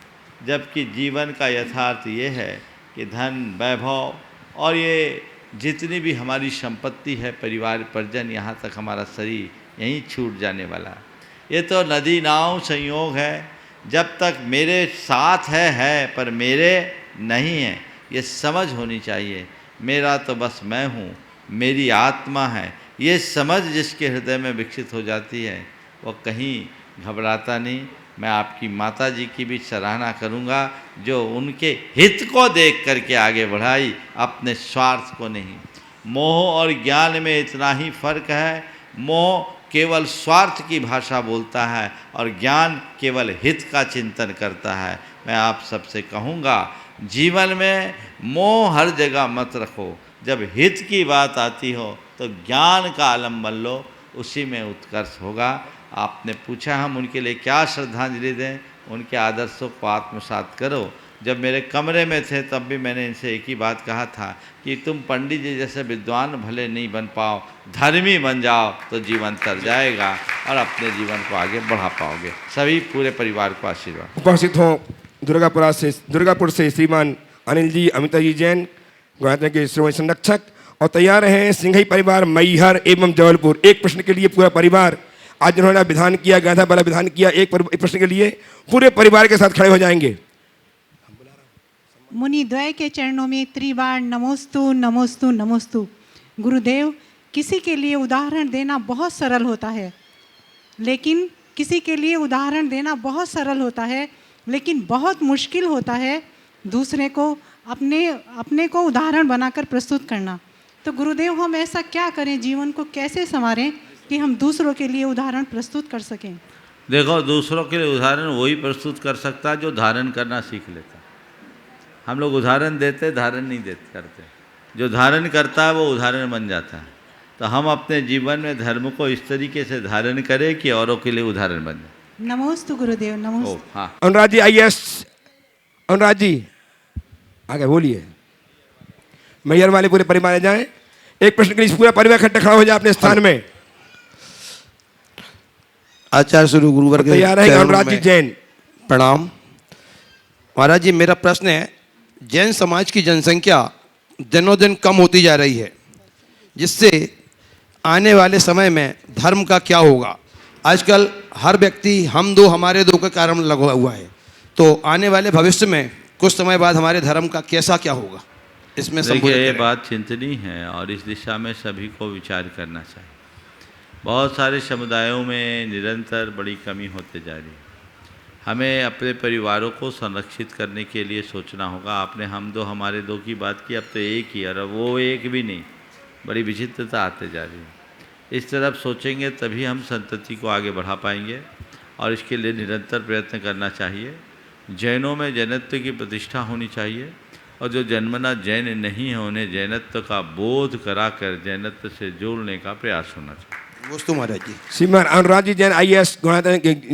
जबकि जीवन का यथार्थ ये है कि धन, वैभव और ये जितनी भी हमारी संपत्ति है, परिवार, परिजन, यहाँ तक हमारा शरीर यहीं छूट जाने वाला है। ये तो नदी नाव संयोग है, जब तक मेरे साथ है पर मेरे नहीं है, ये समझ होनी चाहिए। मेरा तो बस मैं हूँ, मेरी आत्मा है, ये समझ जिसके हृदय में विकसित हो जाती है, वो कहीं घबराता नहीं। मैं आपकी माता जी की भी सराहना करूँगा, जो उनके हित को देख करके आगे बढ़ाई, अपने स्वार्थ को नहीं। मोह और ज्ञान में इतना ही फर्क है, मोह केवल स्वार्थ की भाषा बोलता है और ज्ञान केवल हित का चिंतन करता है। मैं आप सबसे कहूँगा, जीवन में मोह हर जगह मत रखो, जब हित की बात आती हो तो ज्ञान का आलम्बन लो, उसी में उत्कर्ष होगा। आपने पूछा हम उनके लिए क्या श्रद्धांजलि दें, उनके आदर्शों को आत्मसात करो। जब मेरे कमरे में थे तब भी मैंने इनसे एक ही बात कहा था कि तुम पंडित जी जैसे विद्वान भले नहीं बन पाओ, धर्मी बन जाओ तो जीवन तर जाएगा और अपने जीवन को आगे बढ़ा पाओगे। सभी पूरे परिवार को आशीर्वाद। उपस्थित हों दुर्गापुर से श्रीमान अनिल जी, अमिता जी जैन, गुवाहाटी के श्रोमणी संरक्षक, और तैयार हैं सिंघई परिवार मैहर एवं जबलपुर। एक प्रश्न के लिए पूरा परिवार, आज उन्होंने विधान किया, गाधा वाला विधान किया, एक प्रश्न के लिए पूरे परिवार के साथ खड़े हो जाएंगे। मुनि द्वय के चरणों में त्रिवार नमोस्तु नमोस्तु नमोस्तु। गुरुदेव, किसी के लिए उदाहरण देना बहुत सरल होता है, लेकिन बहुत मुश्किल होता है दूसरे को अपने को उदाहरण बनाकर प्रस्तुत करना। तो गुरुदेव, हम ऐसा क्या करें, जीवन को कैसे संवारें कि हम दूसरों के लिए उदाहरण प्रस्तुत कर सकें? देखो, दूसरों के लिए उदाहरण वही प्रस्तुत कर सकता है जो धारण करना सीख लेता। हम लोग उदाहरण देते, धारण नहीं देते करते। जो धारण करता है वो उदाहरण बन जाता है। तो हम अपने जीवन में धर्म को इस तरीके से धारण करें कि औरों के लिए उदाहरण बन जाए। नमोस्तु गुरुदेव, नमोस्तु। हाँ, अनुराग जी आइए। अनुराग जी आगे बोलिए। मैहर वाले पूरे परिवार में जाएं। एक प्रश्न के लिए पूरा परिवार इकट्ठा खड़ा हो जाए अपने स्थान में। आचार्य श्री गुरुवर के तैयार है अनुराग जी जैन। प्रणाम महाराज जी। मेरा प्रश्न है, जैन समाज की जनसंख्या दिनों दिन कम होती जा रही है, जिससे आने वाले समय में धर्म का क्या होगा? आजकल हर व्यक्ति हम दो हमारे दो के कारण लगा हुआ है, तो आने वाले भविष्य में कुछ समय बाद हमारे धर्म का कैसा क्या होगा, इसमें देखिए ये बात चिंतनीय है और इस दिशा में सभी को विचार करना चाहिए। बहुत सारे समुदायों में निरंतर बड़ी कमी होते जा रही है। हमें अपने परिवारों को संरक्षित करने के लिए सोचना होगा। आपने हम दो हमारे दो की बात की, अब तो एक ही, और वो एक भी नहीं, बड़ी विचित्रता आते जा रही है। इस तरफ सोचेंगे तभी हम संतति को आगे बढ़ा पाएंगे और इसके लिए निरंतर प्रयत्न करना चाहिए। जैनों में जैनत्व की प्रतिष्ठा होनी चाहिए और जो जन्मना जैन नहीं है उन्हें जैनत्व का बोध कराकर जैनत्व से जोड़ने का प्रयास होना चाहिए। वस्तु महाराज जी। श्रीमान अनुराग जी जैन IAS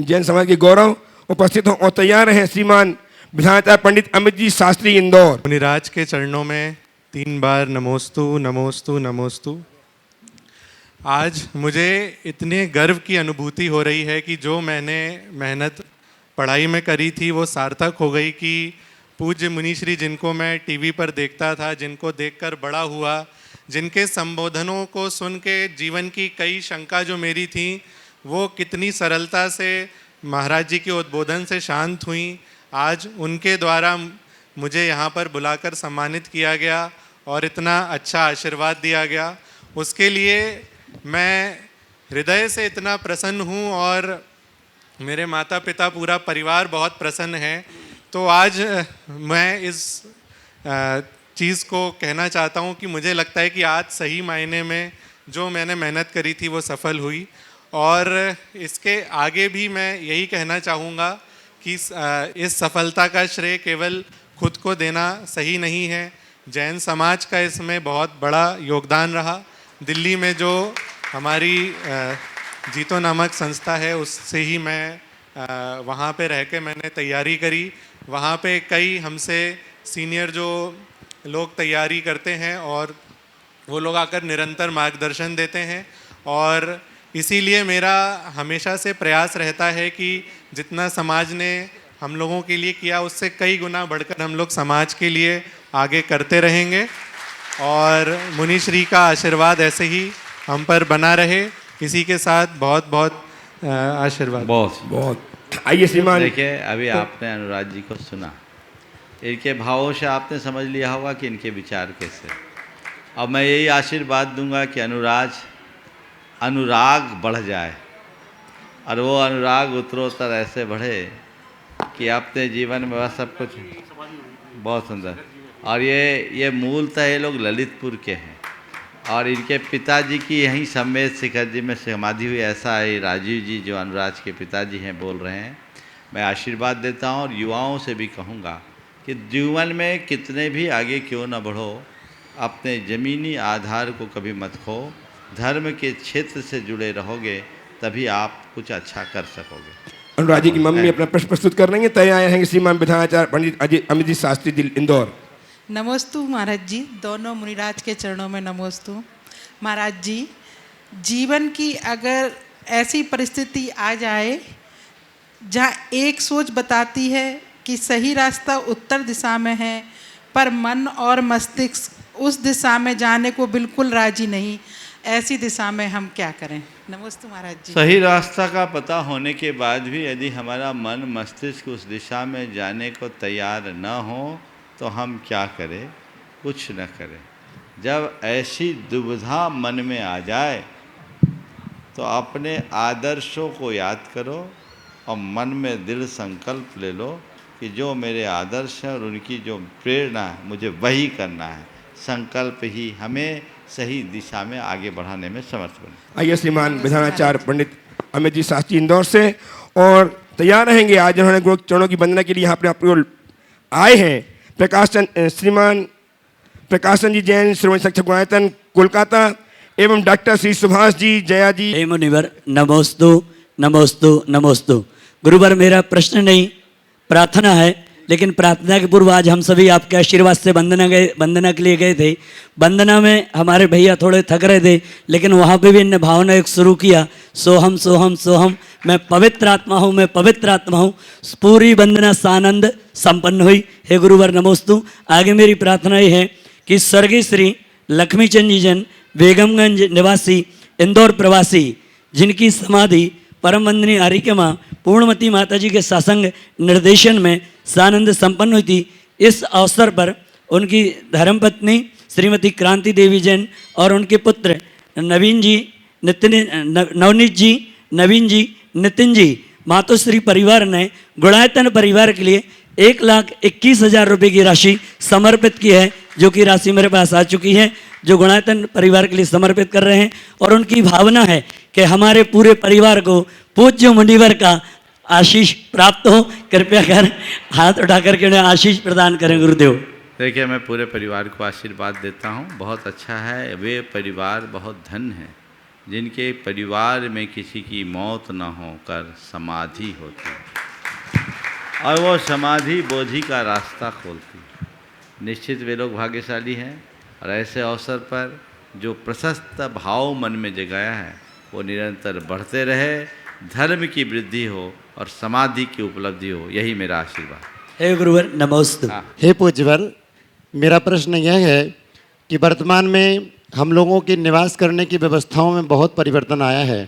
जैन समाज के गौरव उपस्थित हो और तैयार हैं श्रीमान विधायक पंडित अमित जी शास्त्री इंदौर। मुनिराज के चरणों में 3 बार नमोस्तु नमोस्तु नमोस्तु। आज मुझे इतने गर्व की अनुभूति हो रही है कि जो मैंने मेहनत पढ़ाई में करी थी वो सार्थक हो गई कि पूज्य मुनिश्री जिनको मैं टीवी पर देखता था, जिनको देखकर बड़ा हुआ, जिनके संबोधनों को सुन के जीवन की कई शंका जो मेरी थी वो कितनी सरलता से महाराज जी के उद्बोधन से शांत हुई। आज उनके द्वारा मुझे यहाँ पर बुलाकर सम्मानित किया गया और इतना अच्छा आशीर्वाद दिया गया, उसके लिए मैं हृदय से इतना प्रसन्न हूँ और मेरे माता पिता पूरा परिवार बहुत प्रसन्न है। तो आज मैं इस चीज़ को कहना चाहता हूँ कि मुझे लगता है कि आज सही मायने में जो मैंने मेहनत करी थी वो सफल हुई और इसके आगे भी मैं यही कहना चाहूँगा कि इस सफलता का श्रेय केवल खुद को देना सही नहीं है, जैन समाज का इसमें बहुत बड़ा योगदान रहा। दिल्ली में जो हमारी जीतो नामक संस्था है उससे ही मैं वहाँ पे रह के मैंने तैयारी करी। वहाँ पे कई हमसे सीनियर जो लोग तैयारी करते हैं और वो लोग आकर निरंतर मार्गदर्शन देते हैं और इसीलिए मेरा हमेशा से प्रयास रहता है कि जितना समाज ने हम लोगों के लिए किया उससे कई गुना बढ़कर हम लोग समाज के लिए आगे करते रहेंगे और मुनिश्री का आशीर्वाद ऐसे ही हम पर बना रहे। इसी के साथ बहुत बहुत आशीर्वाद। बहुत आइए श्रीमान। देखिए अभी आपने अनुराग जी को सुना, इनके भावों से आपने समझ लिया होगा कि इनके विचार कैसे। अब मैं यही आशीर्वाद दूंगा कि अनुराग बढ़ जाए और वो अनुराग उत्तरोत्तर ऐसे बढ़े कि अपने जीवन में वह सब कुछ बहुत सुंदर। और ये मूलतः ये लोग ललितपुर के हैं और इनके पिताजी की यहीं समेत शिखर जी में समाधि हुई। ऐसा है राजीव जी जो अनुराज के पिताजी हैं बोल रहे हैं। मैं आशीर्वाद देता हूँ और युवाओं से भी कहूँगा कि जीवन में कितने भी आगे क्यों न बढ़ो, अपने ज़मीनी आधार को कभी मत खो, धर्म के क्षेत्र से जुड़े रहोगे तभी आप कुछ अच्छा कर सकोगे। अनुराग जी की मम्मी अपना प्रश्न प्रस्तुत कर रही हैं। तैयार हैं श्रीमान विधायक पंडित अमित जी शास्त्री इंदौर। नमोस्तु महाराज जी, दोनों मुनिराज के चरणों में नमोस्तु। महाराज जी, जीवन की अगर ऐसी परिस्थिति आ जाए जहाँ एक सोच बताती है कि सही रास्ता उत्तर दिशा में है पर मन और मस्तिष्क उस दिशा में जाने को बिल्कुल राजी नहीं, ऐसी दिशा में हम क्या करें? नमोस्तु महाराज जी। सही रास्ता का पता होने के बाद भी यदि हमारा मन मस्तिष्क उस दिशा में जाने को तैयार न हो तो हम क्या करें? कुछ न करें। जब ऐसी दुविधा मन में आ जाए तो अपने आदर्शों को याद करो और मन में दृढ़ संकल्प ले लो कि जो मेरे आदर्श हैं और उनकी जो प्रेरणा है मुझे वही करना है। संकल्प ही हमें सही दिशा में आगे बढ़ाने में समर्थ बने। आइए श्रीमान विधानाचार्य पंडित अमित जी शास्त्री इंदौर से और तैयार रहेंगे। आज उन्होंने गुरु चरणों की वंदना के लिए यहाँ पर आए हैं। श्रीमान प्रकाशन जी जैन श्रवण शिक्षक गुणायतन कोलकाता एवं डॉक्टर श्री सुभाष जी जया जी। हे मुनिवर नमोस्तु नमोस्तु नमोस्तु। गुरुवर मेरा प्रश्न नहीं प्रार्थना है, लेकिन प्रार्थना के पूर्व आज हम सभी आपके आशीर्वाद से वंदना के लिए गए थे। वंदना में हमारे भैया थोड़े थक रहे थे, लेकिन वहाँ पे भी इनने भावना एक शुरू किया, सोहम सोहम सोहम, मैं पवित्र आत्मा हूँ, मैं पवित्र आत्मा हूँ। पूरी वंदना सानंद संपन्न हुई। हे गुरुवर नमोस्तु। आगे मेरी प्रार्थना ये है कि स्वर्गीय श्री लक्ष्मीचंद जी जैन बेगमगंज निवासी इंदौर प्रवासी, जिनकी समाधि परम वंदनीय आर्य माँ पूर्णमती माता जी के सत्संग निर्देशन में सानंद संपन्न हुई थी, इस अवसर पर उनकी धर्मपत्नी श्रीमती क्रांति देवी जैन और उनके पुत्र नवीन जी नवनीत जी नवीन जी नितिन जी मातोश्री परिवार ने गुणायतन परिवार के लिए 1,21,000 रुपये की राशि समर्पित की है, जो कि राशि मेरे पास आ चुकी है, जो गुणायतन परिवार के लिए समर्पित कर रहे हैं। और उनकी भावना है कि हमारे पूरे परिवार को पूज्य मुनिवर का आशीष प्राप्त हो। कृपया कर हाथ उठा करके उन्हें आशीष प्रदान करें गुरुदेव। देखिए, मैं पूरे परिवार को आशीर्वाद देता हूँ, बहुत अच्छा है। वे परिवार बहुत धन्य है जिनके परिवार में किसी की मौत न होकर समाधि होती है और वो समाधि बोधि का रास्ता खोलती है। निश्चित वे लोग भाग्यशाली हैं और ऐसे अवसर पर जो प्रशस्त भाव मन में जगाया है वो निरंतर बढ़ते रहे, धर्म की वृद्धि हो और समाधि की उपलब्धि हो, यही मेरा आशीर्वाद। हे गुरुवर नमोस्तु। हे पूज्यवर, मेरा प्रश्न यह है कि वर्तमान में हम लोगों के निवास करने की व्यवस्थाओं में बहुत परिवर्तन आया है।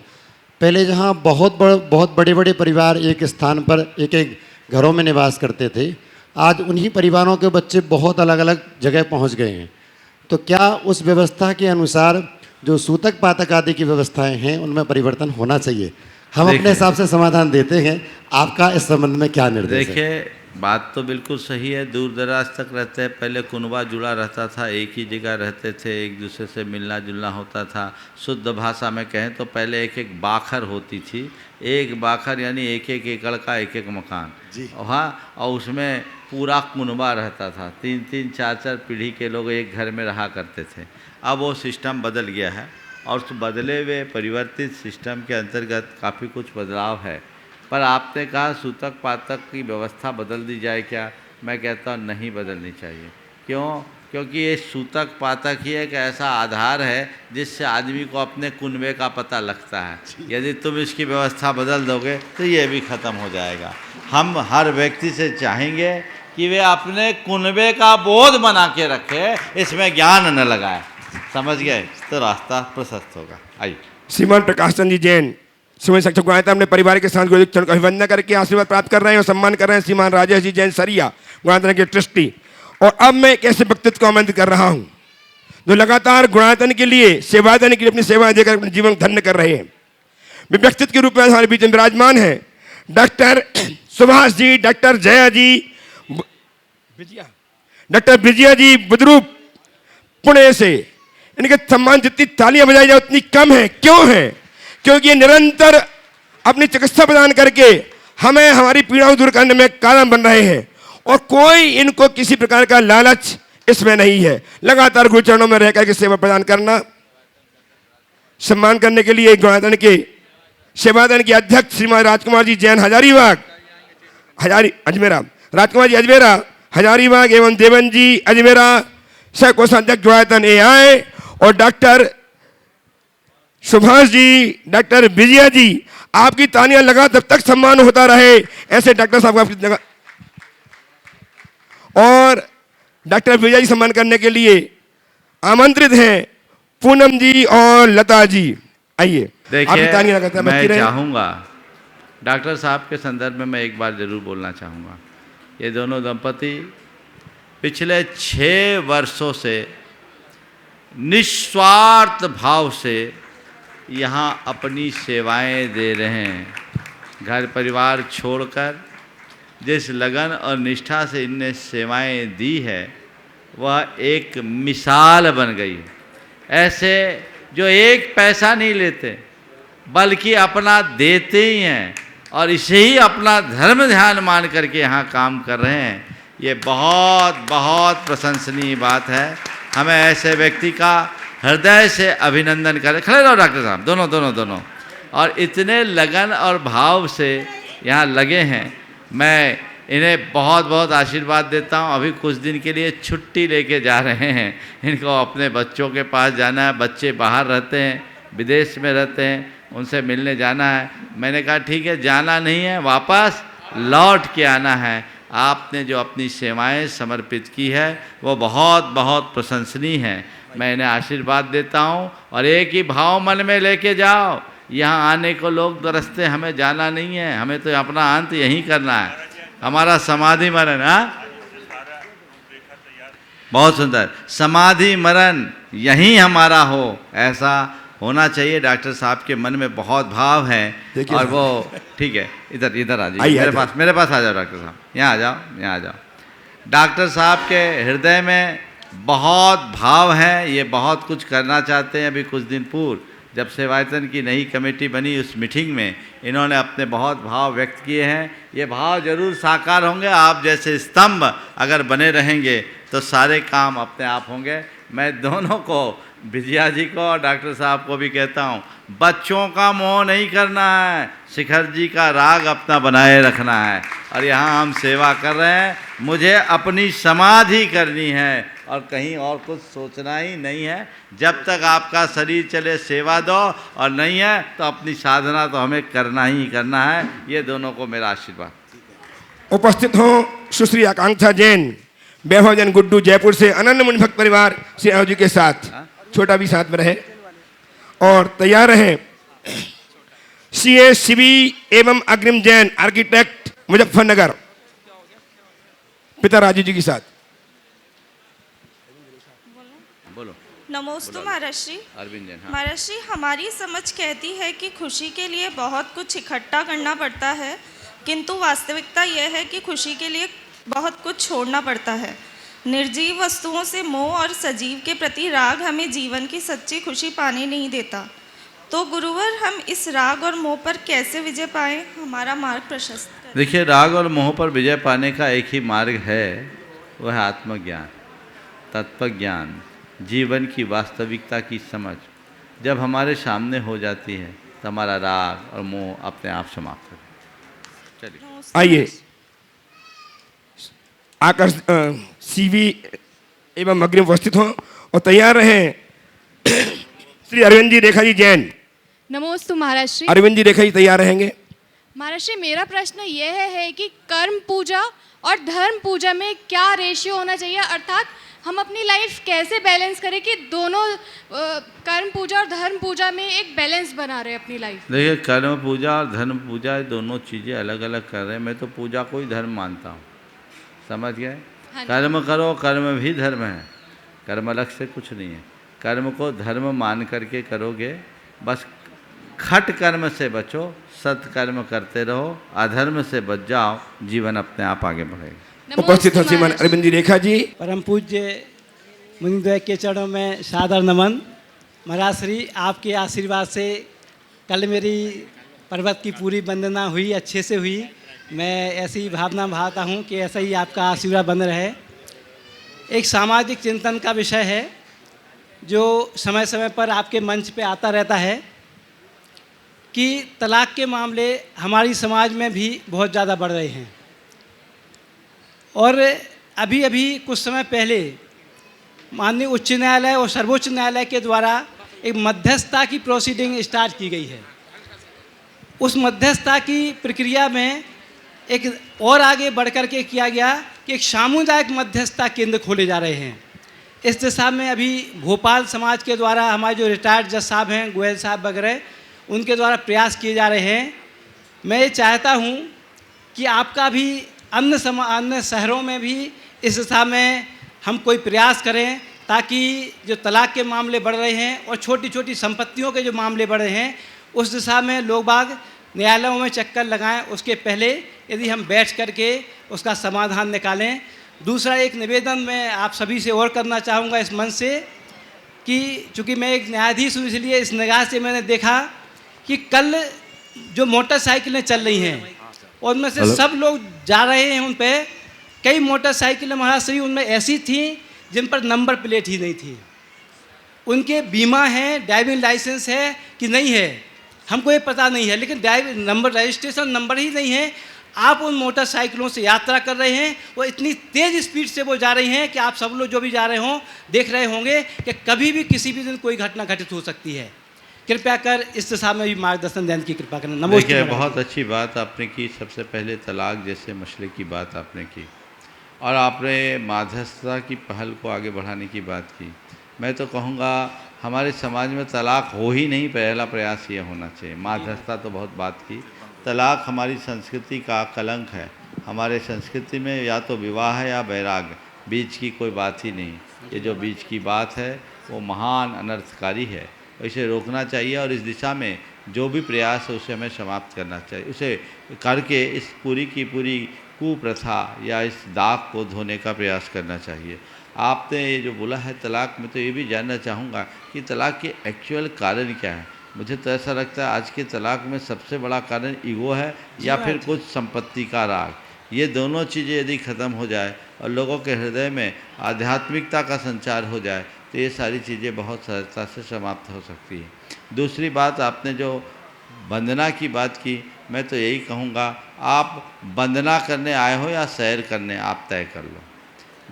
पहले जहाँ बहुत बड़े बड़े परिवार एक स्थान पर एक एक घरों में निवास करते थे, आज उन्हीं परिवारों के बच्चे बहुत अलग अलग जगह पहुँच गए हैं। तो क्या उस व्यवस्था के अनुसार जो सूतक पातक आदि की व्यवस्थाएं हैं उनमें परिवर्तन होना चाहिए? हम अपने हिसाब से समाधान देते हैं, आपका इस संबंध में क्या निर्देश है? देखिए, बात तो बिल्कुल सही है। दूर दराज तक रहते हैं, पहले कुनबा जुड़ा रहता था, एक ही जगह रहते थे, एक दूसरे से मिलना जुलना होता था। शुद्ध भाषा में कहें तो पहले एक एक बाखर होती थी, एक बाखर यानी एक एक एकड़ का एक एक मकान। हाँ, और उसमें पूरा कुनबा रहता था, 3-3 4-4 पीढ़ी के लोग एक घर में रहा करते थे। अब वो सिस्टम बदल गया है और उस बदले हुए परिवर्तित सिस्टम के अंतर्गत काफ़ी कुछ बदलाव है। पर आपने कहा सूतक पातक की व्यवस्था बदल दी जाए क्या? मैं कहता हूँ नहीं बदलनी चाहिए। क्यों? क्योंकि ये सूतक पातक ही एक ऐसा आधार है जिससे आदमी को अपने कुनबे का पता लगता है। यदि तुम इसकी व्यवस्था बदल दोगे तो ये भी ख़त्म हो जाएगा। हम हर व्यक्ति से चाहेंगे कि वे अपने कुनबे का बोध बना के रखे, इसमें ज्ञान न लगाए। समझ गए? तो रास्ता प्रशस्त होगा। आइए। श्रीमान प्रकाश चंद जी जैन श्रीमती सक्षम गुणायता अपने परिवार के साथ गुरुचरण का अभिवंदन करके आशीर्वाद प्राप्त कर रहे हैं और सम्मान कर रहे हैं श्रीमान राजेश जी जैन सरिया गुणायतन के ट्रस्टी। और अब मैं एक ऐसे व्यक्तित्व को आमंत्रित कर रहा हूँ जो लगातार गुणायतन के लिए सेवायतन के लिए अपनी सेवाएं देकर अपने जीवन धन्य कर रहे हैं। वे व्यक्तित्व के रूप में हमारे बीच विराजमान है डॉक्टर सुभाष जी, डॉक्टर जया जी, डॉक्टर विजया जी बुद्रुक पुणे से। इनके सम्मान जितनी तालियां बजाई जाए उतनी कम है। क्यों है? क्योंकि ये निरंतर अपनी चिकित्सा प्रदान करके हमें हमारी पीड़ाओं दूर करने में कारण बन रहे हैं और कोई इनको किसी प्रकार का लालच इसमें नहीं है। लगातार गुरु चरणों में रहकर के सेवा प्रदान करना। सम्मान करने के लिए गुणायतन के सेवादन के अध्यक्ष श्रीमान राजकुमार जी जैन हजारीबाग अजमेरा, राजकुमार जी अजमेरा हजारीबाग एवं देवन जी अजमेरा सह कोषाध्यक्ष गुणायतन ए आए और डॉक्टर सुभाष जी, डॉक्टर विजया जी, आपकी तालियां लगा तब तक सम्मान होता रहे। ऐसे डॉक्टर साहब आपकी जगह और डॉक्टर विजय जी सम्मान करने के लिए आमंत्रित हैं पूनम जी और लता जी। आइए। देखिए, मैं चाहूँगा डॉक्टर साहब के संदर्भ में मैं एक बार जरूर बोलना चाहूँगा। ये दोनों दंपति पिछले 6 वर्षों से निस्वार्थ भाव से यहाँ अपनी सेवाएं दे रहे हैं। घर परिवार छोड़कर जिस लगन और निष्ठा से इनने सेवाएं दी है वह एक मिसाल बन गई है। ऐसे जो एक पैसा नहीं लेते बल्कि अपना देते ही हैं और इसे ही अपना धर्म ध्यान मान करके यहाँ काम कर रहे हैं, ये बहुत बहुत प्रशंसनीय बात है। हमें ऐसे व्यक्ति का हृदय से अभिनंदन करें। खड़े रहो डॉक्टर साहब, दोनों और इतने लगन और भाव से यहाँ लगे हैं। मैं इन्हें बहुत बहुत आशीर्वाद देता हूँ। अभी कुछ दिन के लिए छुट्टी लेके जा रहे हैं, इनको अपने बच्चों के पास जाना है। बच्चे बाहर रहते हैं, विदेश में रहते हैं, उनसे मिलने जाना है। मैंने कहा ठीक है, जाना नहीं है, वापस लौट के आना है। आपने जो अपनी सेवाएं समर्पित की है वो बहुत बहुत प्रशंसनीय है। मैं इन्हें आशीर्वाद देता हूँ और एक ही भाव मन में लेके जाओ। यहाँ आने को लोग तरसते, हमें जाना नहीं है, हमें तो अपना अंत यहीं करना है, हमारा समाधि मरण। हाँ, बहुत सुंदर, समाधि मरण यहीं हमारा हो, ऐसा होना चाहिए। डॉक्टर साहब के मन में बहुत भाव है और वो ठीक है। इधर आ जाइए, मेरे पास आ जाओ डॉक्टर साहब, यहाँ आ जाओ। डॉक्टर साहब के हृदय में बहुत भाव है, ये बहुत कुछ करना चाहते हैं। अभी कुछ दिन पूर्व जब सेवायतन की नई कमेटी बनी उस मीटिंग में इन्होंने अपने बहुत भाव व्यक्त किए हैं। ये भाव जरूर साकार होंगे। आप जैसे स्तंभ अगर बने रहेंगे तो सारे काम अपने आप होंगे। मैं दोनों को, विजया जी को और डॉक्टर साहब को भी कहता हूँ, बच्चों का मोह नहीं करना है, शिखर जी का राग अपना बनाए रखना है। और यहाँ हम सेवा कर रहे हैं, मुझे अपनी समाधि करनी है और कहीं और कुछ सोचना ही नहीं है। जब तक आपका शरीर चले सेवा दो, और नहीं है तो अपनी साधना तो हमें करना ही करना है। ये दोनों को मेरा आशीर्वाद। उपस्थित हों सुश्री आकांक्षा जैन, वैभव जैन गुड्डू जयपुर से, अनन्य मुनि भक्त परिवार श्री आयो जी के साथ, छोटा भी साथ में रहे और तैयार रहें। सीए शिवी एवं अग्रिम जैन आर्किटेक्ट मुजफ्फरनगर, पिता राजू जी के साथ। बोलो। नमोस्तु महाराज श्री। अरविंद जैन। हाँ। महाराज श्री, हमारी समझ कहती है कि खुशी के लिए बहुत कुछ इकट्ठा करना पड़ता है, किंतु वास्तविकता यह है कि खुशी के लिए बहुत कुछ छोड़ना पड़ता है। निर्जीव वस्तुओं से मोह और सजीव के प्रति राग हमें जीवन की सच्ची खुशी पाने नहीं देता। तो गुरुवर, हम इस राग और मोह पर कैसे विजय पाएं? हमारा मार्ग प्रशस्त करें। देखिए, राग और मोह पर विजय पाने का एक ही मार्ग है, वह है आत्मज्ञान, तत्व ज्ञान, जीवन की वास्तविकता की समझ। जब हमारे सामने हो जाती है तो हमारा राग और मोह अपने आप समाप्त हो। चलिए आइए आकर सीवी एवं अग्रिम उपस्थित हों और तैयार रहें। श्री अरविंद जी रेखा जी जैन। नमोस्तु महाराज श्री। अरविंद जी रेखा जी तैयार रहेंगे। महाराज श्री, मेरा प्रश्न यह है कि कर्म पूजा और धर्म पूजा में क्या रेशियो होना चाहिए, अर्थात हम अपनी लाइफ कैसे बैलेंस करें कि दोनों कर्म पूजा और धर्म पूजा में एक बैलेंस बना रहे अपनी लाइफ। देखिए, कर्म पूजा और धर्म पूजा ये दोनों चीज़ें अलग अलग कर रहे हैं। मैं तो पूजा को ही धर्म मानता हूँ, समझ गए? हाँ। कर्म करो, कर्म भी धर्म है, कर्म अलग से कुछ नहीं है। कर्म को धर्म मान करके करोगे, बस खट कर्म से बचो, सत्कर्म करते रहो, अधर्म से बच जाओ, जीवन अपने आप आगे बढ़ेगा। उपस्थित हो श्रीमान अरविंद जी रेखा जी। परम पूज्य मुनिद्वय के चरणों में सादर नमन। महाराज श्री, आपके आशीर्वाद से कल मेरी पर्वत की पूरी वंदना हुई, अच्छे से हुई। मैं ऐसी भावना भावता हूँ कि ऐसा ही आपका आशीर्वाद बन रहे। एक सामाजिक चिंतन का विषय है जो समय समय पर आपके मंच पे आता रहता है कि तलाक के मामले हमारी समाज में भी बहुत ज़्यादा बढ़ रहे हैं। और अभी अभी कुछ समय पहले माननीय उच्च न्यायालय और सर्वोच्च न्यायालय के द्वारा एक मध्यस्थता की प्रोसीडिंग स्टार्ट की गई है। उस मध्यस्थता की प्रक्रिया में एक और आगे बढ़ कर के किया गया कि एक सामुदायिक मध्यस्थता केंद्र खोले जा रहे हैं। इस दिशा में अभी भोपाल समाज के द्वारा हमारे जो रिटायर्ड जज साहब हैं, गोयल साहब वगैरह, उनके द्वारा प्रयास किए जा रहे हैं। मैं ये चाहता हूँ कि आपका भी अन्य शहरों में भी इस दिशा में हम कोई प्रयास करें, ताकि जो तलाक के मामले बढ़ रहे हैं और छोटी छोटी संपत्तियों के जो मामले बढ़ रहे हैं, उस दिशा में लोग बाग न्यायालयों में चक्कर लगाएं। उसके पहले यदि हम बैठ करके उसका समाधान निकालें। दूसरा एक निवेदन मैं आप सभी से और करना चाहूँगा इस मंच से कि चूँकि मैं एक न्यायाधीश हूँ, इसलिए इस निगाह से मैंने देखा कि कल जो मोटरसाइकिलें चल रही हैं और उनमें से सब लोग जा रहे हैं, उन पे कई मोटरसाइकिलें महाराज श्री उनमें ऐसी थीं जिन पर नंबर प्लेट ही नहीं थी। उनके बीमा है, ड्राइविंग लाइसेंस है कि नहीं है हमको ये पता नहीं है, लेकिन ड्राइविंग नंबर, रजिस्ट्रेशन नंबर ही नहीं है। आप उन मोटरसाइकिलों से यात्रा कर रहे हैं, वो इतनी तेज़ स्पीड से वो जा रही हैं कि आप सब लोग जो भी जा रहे हों देख रहे होंगे कि कभी भी किसी भी दिन कोई घटना घटित हो सकती है। कृपया कर इस दिशा में भी मार्गदर्शन देने की कृपा करना। देखिए, बहुत अच्छी बात आपने की। सबसे पहले तलाक जैसे मसले की बात आपने की और आपने मध्यस्थता की पहल को आगे बढ़ाने की बात की। मैं तो कहूँगा हमारे समाज में तलाक हो ही नहीं, पहला प्रयास ये होना चाहिए। मध्यस्थता तो बहुत बात की, तलाक हमारी संस्कृति का कलंक है। हमारे संस्कृति में या तो विवाह है या वैराग, बीच की कोई बात ही नहीं। ये जो बीच की बात है वो महान अनर्थकारी है, इसे रोकना चाहिए और इस दिशा में जो भी प्रयास है उसे हमें समाप्त करना चाहिए। उसे करके इस पूरी की पूरी कुप्रथा या इस दाग को धोने का प्रयास करना चाहिए। आपने ये जो बोला है तलाक में, तो ये भी जानना चाहूँगा कि तलाक के एक्चुअल कारण क्या है। मुझे तो ऐसा लगता है आज के तलाक में सबसे बड़ा कारण ईगो है या फिर कुछ संपत्ति का राग। ये दोनों चीज़ें यदि ख़त्म हो जाए और लोगों के हृदय में आध्यात्मिकता का संचार हो जाए तो ये सारी चीज़ें बहुत सहजता से समाप्त हो सकती हैं। दूसरी बात, आपने जो वंदना की बात की, मैं तो यही कहूँगा, आप वंदना करने आए हो या सैर करने, आप तय कर लो।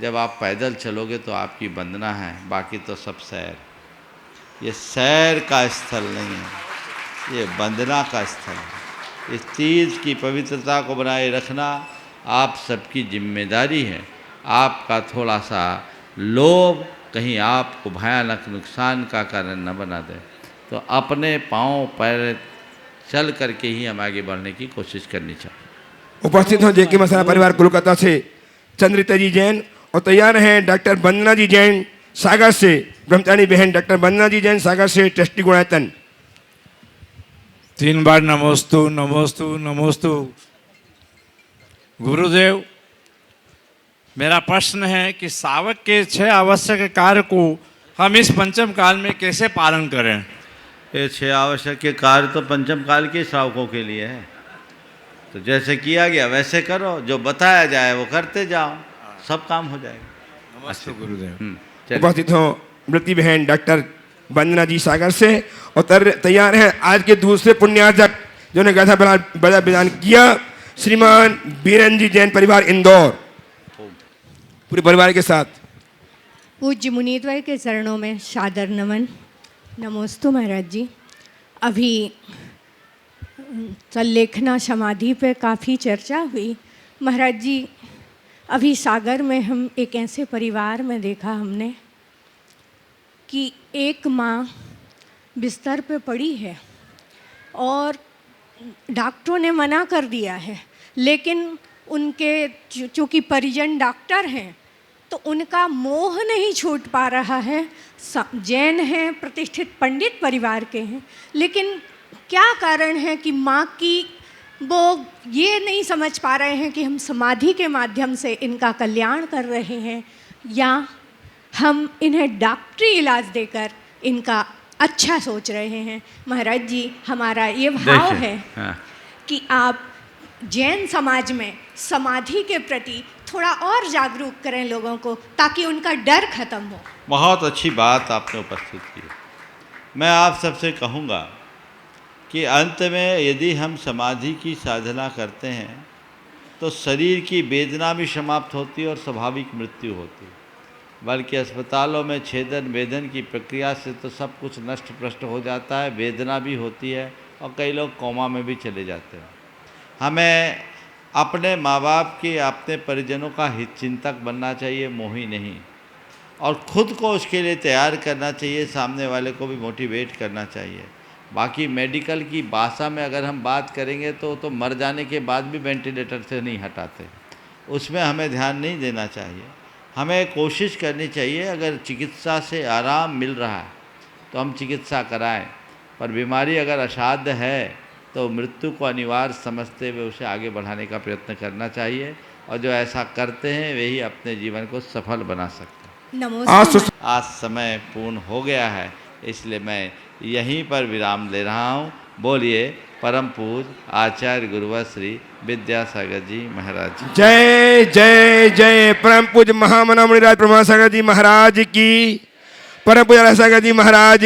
जब आप पैदल चलोगे तो आपकी वंदना है, बाकी तो सब सैर। ये सैर का स्थल नहीं है, ये वंदना का स्थल है। इस तीर्थ की पवित्रता को बनाए रखना आप सबकी जिम्मेदारी है। आपका थोड़ा सा लोभ कहीं आपको भयानक नुकसान का कारण न बना दे। तो अपने पाँव पैर चल करके ही हम आगे बढ़ने की कोशिश करनी चाहिए। उपस्थित हो जेके मसाला परिवार कोलकाता से चंद्रिता जी जैन, और तैयार हैं डॉक्टर वंदना जी जैन सागर से, ब्रह्मचारी बहन डॉक्टर वंदना जी जैन सागर से, ट्रस्टी गुणायतन। 3 बार नमोस्तु नमोस्तु नमोस्तु। गुरुदेव, मेरा प्रश्न है कि सावक के 6 आवश्यक कार्य को हम इस पंचम काल में कैसे पालन करें? ये 6 आवश्यक के कार्य तो पंचम काल के श्रावकों के लिए है। तो जैसे किया गया वैसे करो, जो बताया जाए वो करते जाओ, सब काम हो जाएगा। नमस्ते गुरुदेव। उपस्थित हो मृति बहन डॉक्टर वंदना जी सागर से, और तैयार हैं आज के दूसरे पुण्यार्जक जिन्होंने गाथा बजा विधान किया, श्रीमान बीरन जी जैन परिवार इंदौर, पूरे परिवार के साथ। पूज्य मुनीद्वय के चरणों में सादर नमन। नमोस्तु महाराज जी। अभी तल्लेखना समाधि पे काफ़ी चर्चा हुई। महाराज जी, अभी सागर में हम एक ऐसे परिवार में देखा हमने कि एक माँ बिस्तर पे पड़ी है और डॉक्टरों ने मना कर दिया है, लेकिन उनके चूँकि परिजन डॉक्टर हैं तो उनका मोह नहीं छूट पा रहा है। जैन हैं, प्रतिष्ठित पंडित परिवार के हैं, लेकिन क्या कारण है कि माँ की वो ये नहीं समझ पा रहे हैं कि हम समाधि के माध्यम से इनका कल्याण कर रहे हैं या हम इन्हें डॉक्टरी इलाज देकर इनका अच्छा सोच रहे हैं। महाराज जी, हमारा ये भाव है कि आप जैन समाज में समाधि के प्रति थोड़ा और जागरूक करें लोगों को, ताकि उनका डर खत्म हो। बहुत अच्छी बात आपने उपस्थित की। मैं आप सबसे कहूँगा कि अंत में यदि हम समाधि की साधना करते हैं तो शरीर की वेदना भी समाप्त होती है और स्वाभाविक मृत्यु होती है। बल्कि अस्पतालों में छेदन वेदन की प्रक्रिया से तो सब कुछ नष्ट भ्रष्ट हो जाता है, वेदना भी होती है और कई लोग कोमा में भी चले जाते हैं। हमें अपने माँ बाप के, अपने परिजनों का हित चिंतक बनना चाहिए, मोही नहीं, और ख़ुद को उसके लिए तैयार करना चाहिए, सामने वाले को भी मोटिवेट करना चाहिए। बाकी मेडिकल की भाषा में अगर हम बात करेंगे तो मर जाने के बाद भी वेंटिलेटर से नहीं हटाते, उसमें हमें ध्यान नहीं देना चाहिए। हमें कोशिश करनी चाहिए, अगर चिकित्सा से आराम मिल रहा है तो हम चिकित्सा कराएं, पर बीमारी अगर असाध्य है तो मृत्यु को अनिवार्य समझते हुए उसे आगे बढ़ाने का प्रयत्न करना चाहिए, और जो ऐसा करते हैं वही अपने जीवन को सफल बना सकते हैं। आज समय पूर्ण हो गया है, इसलिए मैं यहीं पर विराम ले रहा हूँ। बोलिए परम पूज्य आचार्य गुरुवर श्री विद्यासागर जी महाराज। जय जय जय परम पूज्य महामना मुनिराज प्रभा सागर जी महाराज की, परम पूज्य सागर जी महाराज।